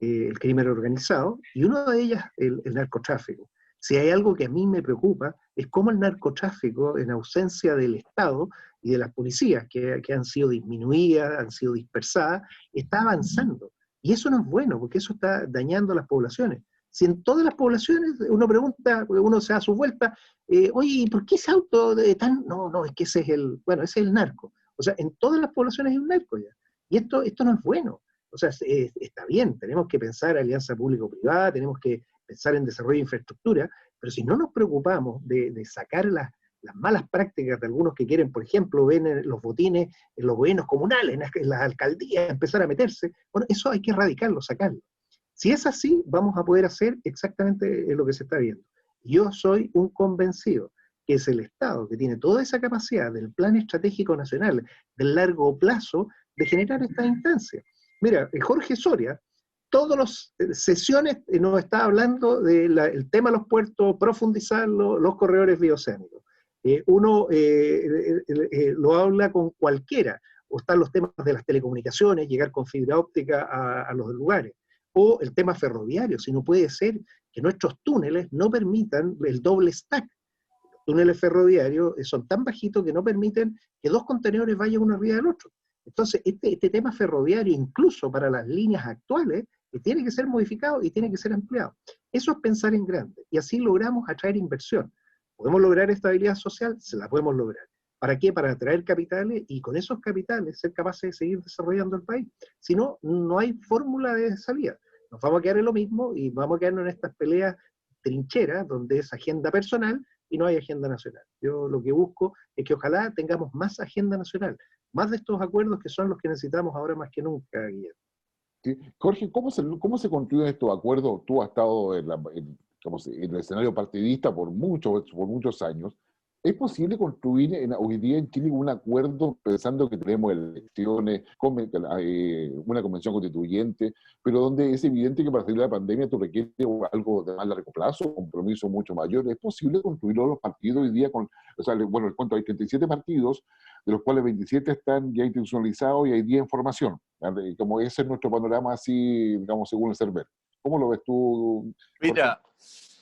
El crimen organizado, y una de ellas el narcotráfico. Si hay algo que a mí me preocupa, es cómo el narcotráfico, en ausencia del Estado y de las policías, que han sido disminuidas, han sido dispersadas, está avanzando. Y eso no es bueno, porque eso está dañando a las poblaciones. Si en todas las poblaciones uno pregunta, uno se da su vuelta, oye, ¿por qué ese auto tan...? No, es que ese es el narco. O sea, en todas las poblaciones hay un narco ya. Y esto no es bueno. O sea, está bien, tenemos que pensar alianza público-privada, tenemos que pensar en desarrollo de infraestructura, pero si no nos preocupamos de sacar las malas prácticas de algunos que quieren, por ejemplo, ven los botines en los gobiernos comunales, en las alcaldías, empezar a meterse, bueno, eso hay que erradicarlo, sacarlo. Si es así, vamos a poder hacer exactamente lo que se está viendo. Yo soy un convencido que es el Estado que tiene toda esa capacidad del plan estratégico nacional, del largo plazo, de generar estas instancias. Mira, Jorge Soria, todas las sesiones nos está hablando del tema de los puertos, profundizarlo, los corredores bioceánicos. Uno lo habla con cualquiera, o están los temas de las telecomunicaciones, llegar con fibra óptica a los lugares, o el tema ferroviario, si no puede ser que nuestros túneles no permitan el doble stack. Los túneles ferroviarios son tan bajitos que no permiten que dos contenedores vayan uno arriba del otro. Entonces, este tema ferroviario, incluso para las líneas actuales, tiene que ser modificado y tiene que ser ampliado. Eso es pensar en grande, y así logramos atraer inversión. ¿Podemos lograr estabilidad social? Se la podemos lograr. ¿Para qué? Para atraer capitales y con esos capitales ser capaces de seguir desarrollando el país. Si no, no hay fórmula de salida. Nos vamos a quedar en lo mismo y vamos a quedarnos en estas peleas trincheras donde es agenda personal y no hay agenda nacional. Yo lo que busco es que ojalá tengamos más agenda nacional, más de estos acuerdos que son los que necesitamos ahora más que nunca, Guillermo. Sí. Jorge, ¿cómo se construyen estos acuerdos? Tú has estado en el escenario partidista por muchos años. ¿Es posible construir hoy día en Chile un acuerdo pensando que tenemos elecciones, una convención constituyente, pero donde es evidente que para salir de la pandemia tú requieres algo de más largo plazo, un compromiso mucho mayor? ¿Es posible construirlo los partidos hoy día bueno, les cuento, hay 37 partidos, de los cuales 27 están ya institucionalizados y hay 10 en formación? Como ese es nuestro panorama así, digamos, según el CERVEL. ¿Cómo lo ves tú, Jorge? Mira,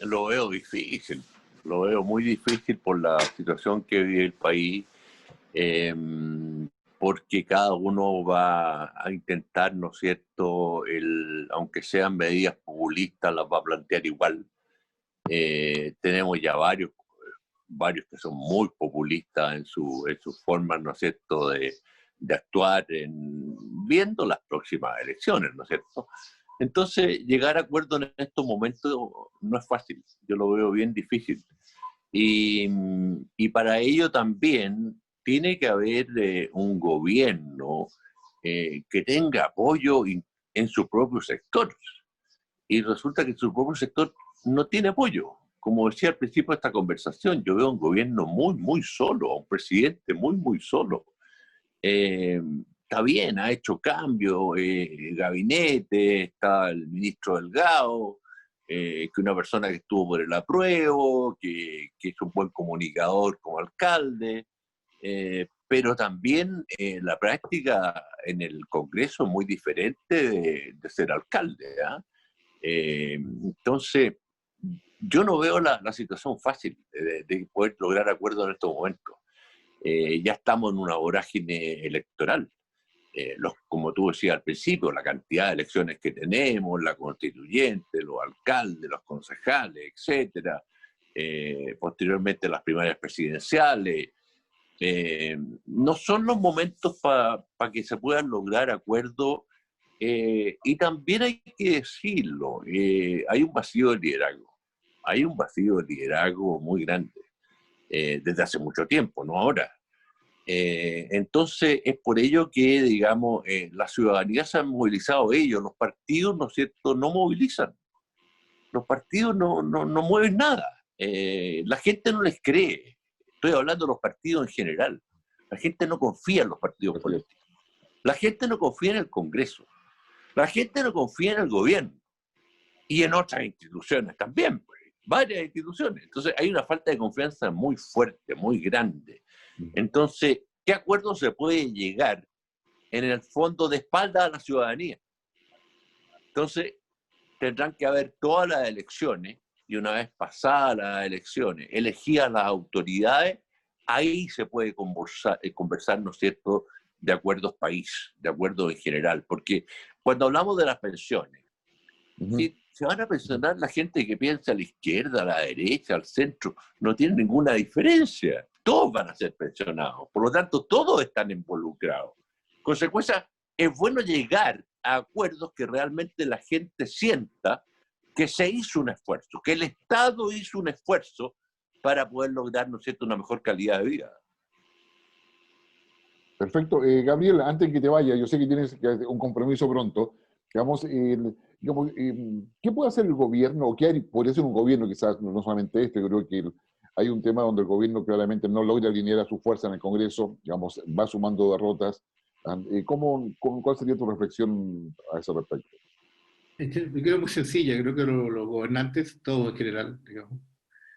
lo veo difícil. Lo veo muy difícil por la situación que vive el país, porque cada uno va a intentar, ¿no es cierto?, aunque sean medidas populistas, las va a plantear igual. Tenemos ya varios varios que son muy populistas en sus formas, ¿no es cierto?, de actuar viendo las próximas elecciones, ¿no es cierto? Entonces, llegar a acuerdo en estos momentos no es fácil, yo lo veo bien difícil. Y para ello también tiene que haber un gobierno que tenga apoyo en su propio sector. Y resulta que su propio sector no tiene apoyo. Como decía al principio de esta conversación, yo veo un gobierno muy, muy solo, un presidente muy, muy solo. Está bien, ha hecho cambios, gabinete, está el ministro Delgado, que una persona que estuvo por el apruebo, que es un buen comunicador como alcalde, pero también la práctica en el Congreso es muy diferente de ser alcalde, entonces, yo no veo la situación fácil de poder lograr acuerdos en estos momentos. Ya estamos en una vorágine electoral. Como tú decías al principio, la cantidad de elecciones que tenemos, la constituyente, los alcaldes, los concejales, etcétera, posteriormente las primarias presidenciales, no son los momentos para que se puedan lograr acuerdos, y también hay que decirlo, hay un vacío de liderazgo muy grande, desde hace mucho tiempo, no ahora. Entonces, es por ello que, digamos, la ciudadanía se han movilizado ellos, los partidos, ¿no es cierto?, no movilizan. Los partidos no mueven nada. La gente no les cree. Estoy hablando de los partidos en general. La gente no confía en los partidos políticos. La gente no confía en el Congreso. La gente no confía en el gobierno. Y en otras instituciones también, pues, varias instituciones. Entonces, hay una falta de confianza muy fuerte, muy grande. Entonces, ¿qué acuerdo se puede llegar en el fondo de espalda a la ciudadanía? Entonces, tendrán que haber todas las elecciones, y una vez pasadas las elecciones, elegidas las autoridades, ahí se puede conversar, ¿no es cierto?, de acuerdos país, de acuerdos en general. Porque cuando hablamos de las pensiones, si se van a pensionar la gente que piensa a la izquierda, a la derecha, al centro, no tiene ninguna diferencia. Todos van a ser pensionados. Por lo tanto, todos están involucrados. Consecuencia, es bueno llegar a acuerdos que realmente la gente sienta que se hizo un esfuerzo, que el Estado hizo un esfuerzo para poder lograr, ¿no es cierto?, una mejor calidad de vida. Perfecto. Gabriel, antes que te vaya, yo sé que tienes un compromiso pronto. Digamos, ¿qué puede hacer el gobierno? ¿O qué podría hacer un gobierno? Quizás no solamente creo que hay un tema donde el gobierno claramente no logra alinear a su fuerza en el Congreso, digamos, va sumando derrotas. ¿Cuál sería tu reflexión a ese respecto? Yo creo muy sencilla, creo que los gobernantes, todos en general, digamos,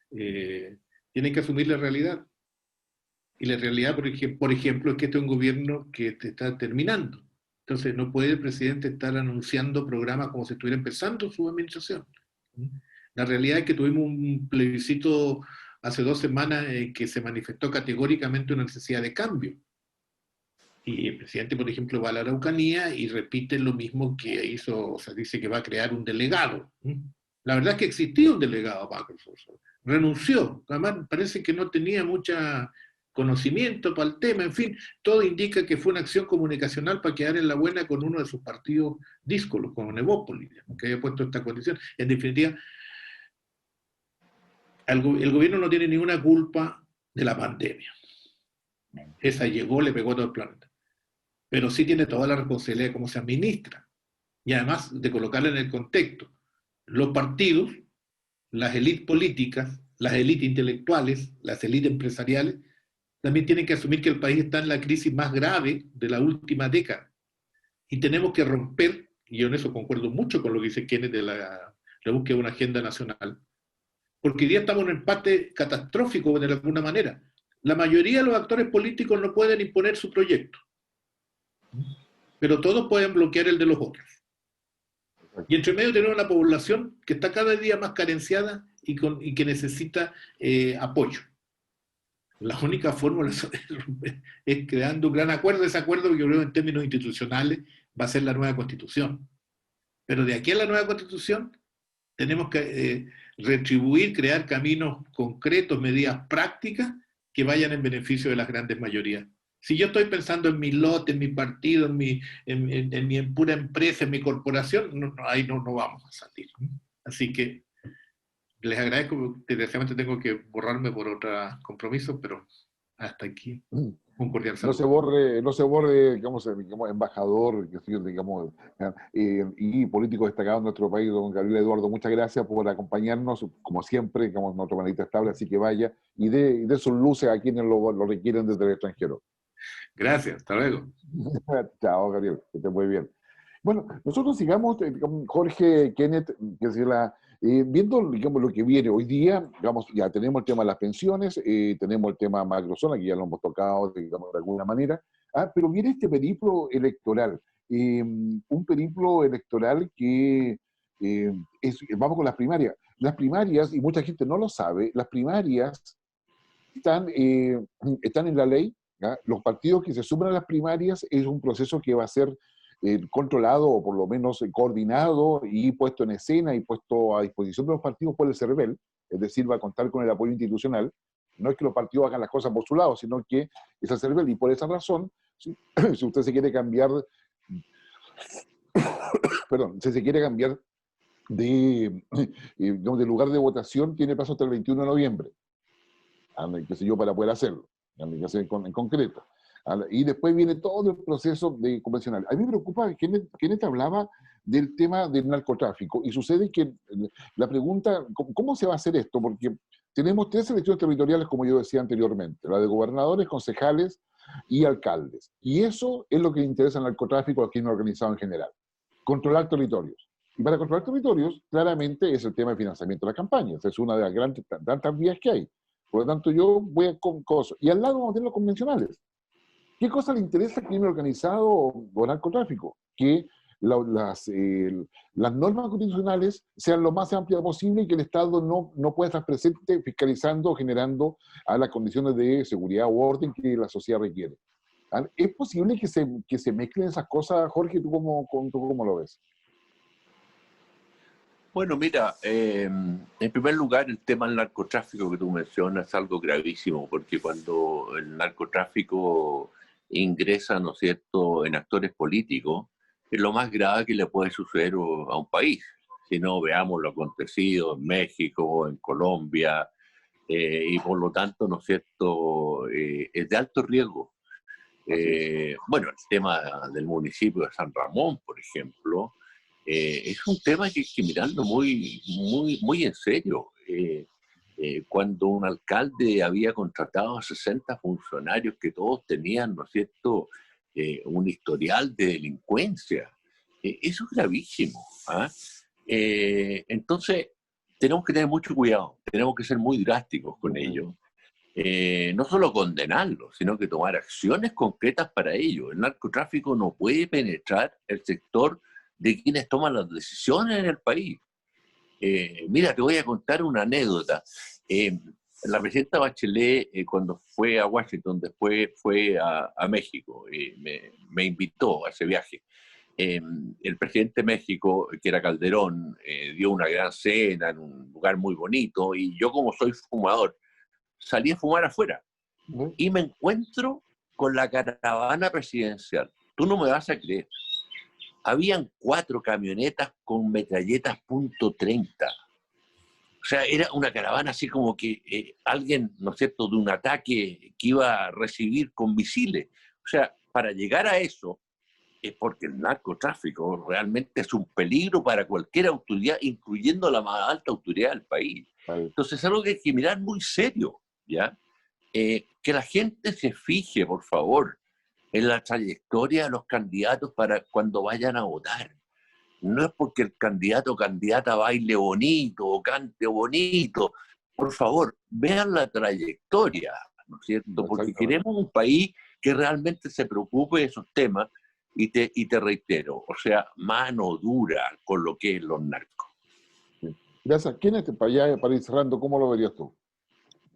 tienen que asumir la realidad. Y la realidad, por ejemplo, es que este es un gobierno que te está terminando. Entonces no puede el presidente estar anunciando programas como si estuviera empezando su administración. La realidad es que tuvimos un plebiscito hace 2 semanas en que se manifestó categóricamente una necesidad de cambio. Y el presidente, por ejemplo, va a la Araucanía y repite lo mismo que hizo, o sea, dice que va a crear un delegado. La verdad es que existía un delegado, renunció. Además, parece que no tenía mucha conocimiento para el tema, en fin, todo indica que fue una acción comunicacional para quedar en la buena con uno de sus partidos díscolos, con Evópolis, que había puesto esta condición. En definitiva, el gobierno no tiene ninguna culpa de la pandemia. Esa llegó, le pegó a todo el planeta. Pero sí tiene toda la responsabilidad de cómo se administra. Y además de colocarla en el contexto. Los partidos, las élites políticas, las élites intelectuales, las élites empresariales, también tienen que asumir que el país está en la crisis más grave de la última década. Y tenemos que romper, y yo en eso concuerdo mucho con lo que dice Kenneth de la búsqueda de una agenda nacional, porque hoy día estamos en un empate catastrófico de alguna manera. La mayoría de los actores políticos no pueden imponer su proyecto, pero todos pueden bloquear el de los otros. Y entre medio tenemos una población que está cada día más carenciada y que necesita apoyo. La única fórmula es creando un gran acuerdo. Ese acuerdo, que yo creo en términos institucionales, va a ser la nueva Constitución. Pero de aquí a la nueva Constitución tenemos que retribuir, crear caminos concretos, medidas prácticas que vayan en beneficio de las grandes mayorías. Si yo estoy pensando en mi lote, en mi partido, en mi pura empresa, en mi corporación, ahí no vamos a salir. Así que les agradezco, desgraciadamente tengo que borrarme por otro compromiso, pero hasta aquí. Un cordial saludo. No se borre, digamos, embajador, digamos, y político destacado en nuestro país, don Gabriel Eduardo. Muchas gracias por acompañarnos, como siempre, digamos, nuestra manita estable, así que vaya y dé sus luces a quienes lo requieren desde el extranjero. Gracias, hasta luego. Chao, Gabriel, que esté muy bien. Bueno, nosotros sigamos, Jorge, Kenneth, que es viendo, digamos, lo que viene hoy día. Digamos, ya tenemos el tema de las pensiones, tenemos el tema macrozona, que ya lo hemos tocado, digamos, de alguna manera, pero viene este periplo electoral, un periplo electoral que vamos con las primarias. Las primarias, y mucha gente no lo sabe, las primarias están en la ley. ¿Ya? Los partidos que se suman a las primarias es un proceso que va a ser controlado o por lo menos coordinado y puesto en escena y puesto a disposición de los partidos por el CERVEL, es decir, va a contar con el apoyo institucional. No es que los partidos hagan las cosas por su lado, sino que es el CERVEL, y por esa razón, si usted se quiere cambiar, perdón, si se quiere cambiar de lugar de votación, tiene plazo hasta el 21 de noviembre, qué sé yo, para poder hacerlo, en concreto. Y después viene todo el proceso convencional. A mí me preocupa, Kenneth hablaba del tema del narcotráfico, y sucede que la pregunta, ¿cómo se va a hacer esto? Porque tenemos 3 elecciones territoriales, como yo decía anteriormente, la de gobernadores, concejales y alcaldes. Y eso es lo que interesa al narcotráfico, al crimen organizado en general. Controlar territorios. Y para controlar territorios, claramente es el tema de financiamiento de la campaña. Esa es una de las grandes, tantas vías que hay. Por lo tanto, yo voy a con cosas. Y al lado vamos a tener los convencionales. ¿Qué cosa le interesa al crimen organizado o narcotráfico? Que las normas constitucionales sean lo más amplias posible y que el Estado no pueda estar presente fiscalizando, generando las condiciones de seguridad u orden que la sociedad requiere. ¿Es posible que se mezclen esas cosas, Jorge? ¿Tú cómo lo ves? Bueno, mira, en primer lugar, el tema del narcotráfico que tú mencionas es algo gravísimo, porque cuando el narcotráfico ingresa, ¿no es cierto?, en actores políticos, es lo más grave que le puede suceder a un país. Si no, veamos lo acontecido en México, en Colombia, y por lo tanto, ¿no es cierto?, es de alto riesgo. Bueno, el tema del municipio de San Ramón, por ejemplo, es un tema que hay que mirarlo muy en serio. Cuando un alcalde había contratado a 60 funcionarios que todos tenían, ¿no es cierto?, un historial de delincuencia. Eso es gravísimo. Entonces, tenemos que tener mucho cuidado, tenemos que ser muy drásticos con ello. No solo condenarlo, sino que tomar acciones concretas para ello. El narcotráfico no puede penetrar el sector de quienes toman las decisiones en el país. Mira, te voy a contar una anécdota. La presidenta Bachelet, cuando fue a Washington, después fue a México, me invitó a ese viaje. El presidente de México, que era Calderón, dio una gran cena en un lugar muy bonito, y yo, como soy fumador, salí a fumar afuera y me encuentro con la caravana presidencial. Tú no me vas a creer. Habían 4 camionetas con metralletas .30. O sea, era una caravana así como que alguien, ¿no es cierto?, de un ataque que iba a recibir con misiles. O sea, para llegar a eso es porque el narcotráfico realmente es un peligro para cualquier autoridad, incluyendo la más alta autoridad del país. Entonces es algo que hay que mirar muy serio, ¿ya? Que la gente se fije, por favor, en la trayectoria de los candidatos para cuando vayan a votar. No es porque el candidato o candidata baile bonito o cante bonito. Por favor, vean la trayectoria, ¿no es cierto? Porque queremos un país que realmente se preocupe de esos temas, y te reitero, o sea, mano dura con lo que es los narcos. Gracias. ¿Quién es para allá, para ir cerrando? ¿Cómo lo verías tú?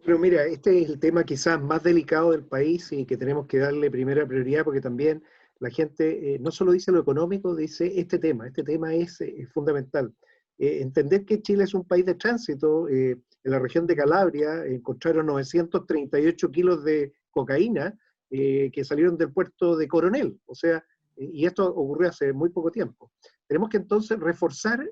Pero mira, este es el tema quizás más delicado del país y que tenemos que darle primera prioridad, porque también la gente no solo dice lo económico, dice este tema es fundamental. Entender que Chile es un país de tránsito. En la región de Calabria encontraron 938 kilos de cocaína que salieron del puerto de Coronel. O sea, y esto ocurrió hace muy poco tiempo. Tenemos que entonces reforzar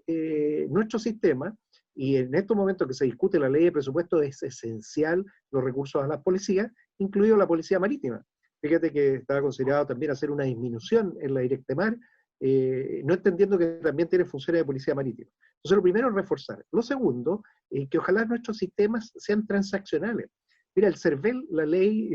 nuestro sistema, y en estos momentos que se discute la ley de presupuesto es esencial los recursos a las policías, incluido la policía marítima. Fíjate que estaba considerado también hacer una disminución en la Directemar, no entendiendo que también tiene funciones de policía marítima. Entonces, lo primero es reforzar. Lo segundo, que ojalá nuestros sistemas sean transaccionales. Mira, el CERVEL, la ley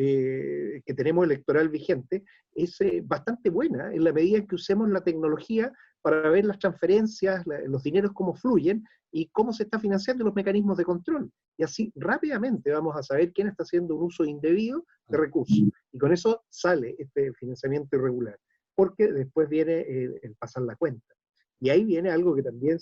que tenemos electoral vigente, es bastante buena en la medida en que usemos la tecnología para ver las transferencias, los dineros cómo fluyen y cómo se está financiando los mecanismos de control. Y así rápidamente vamos a saber quién está haciendo un uso indebido de recursos. Y con eso sale este financiamiento irregular, porque después viene el pasar la cuenta. Y ahí viene algo que también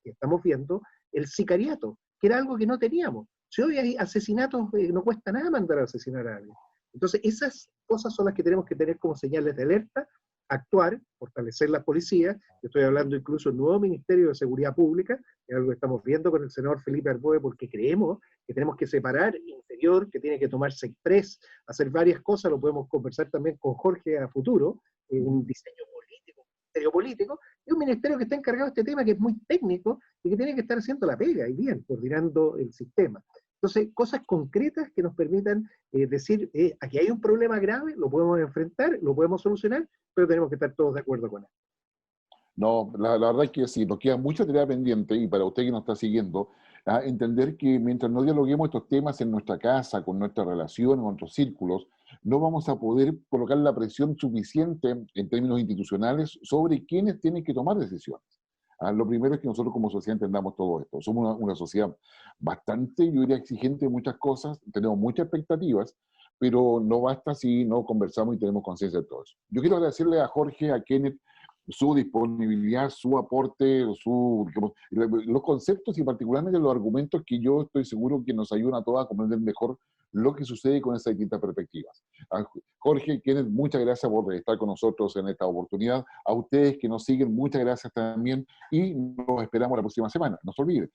que estamos viendo, el sicariato, que era algo que no teníamos. Si hoy hay asesinatos, no cuesta nada mandar a asesinar a alguien. Entonces, esas cosas son las que tenemos que tener como señales de alerta, actuar, fortalecer la policía. Yo estoy hablando incluso del nuevo Ministerio de Seguridad Pública, que es algo que estamos viendo con el senador Felipe Arboe, porque creemos que tenemos que separar interior, que tiene que tomarse express, hacer varias cosas. Lo podemos conversar también con Jorge a futuro, un diseño político, un ministerio político, y un ministerio que está encargado de este tema, que es muy técnico y que tiene que estar haciendo la pega, y bien, coordinando el sistema. Entonces, cosas concretas que nos permitan decir, aquí hay un problema grave, lo podemos enfrentar, lo podemos solucionar, pero tenemos que estar todos de acuerdo con él. No, la verdad es que sí, nos queda mucha tarea pendiente, y para usted que nos está siguiendo, entender que mientras no dialoguemos estos temas en nuestra casa, con nuestra relación, con nuestros círculos, no vamos a poder colocar la presión suficiente en términos institucionales sobre quienes tienen que tomar decisiones. Lo primero es que nosotros como sociedad entendamos todo esto. Somos una sociedad bastante, yo diría, exigente en muchas cosas, tenemos muchas expectativas, pero no basta si no conversamos y tenemos conciencia de todo eso. Yo quiero agradecerle a Jorge, a Kenneth, su disponibilidad, su aporte, los conceptos y particularmente los argumentos que yo estoy seguro que nos ayudan a todos a comprender mejor lo que sucede con esas distintas perspectivas. Jorge, Kenneth, muchas gracias por estar con nosotros en esta oportunidad. A ustedes que nos siguen, muchas gracias también, y nos esperamos la próxima semana. No se olviden.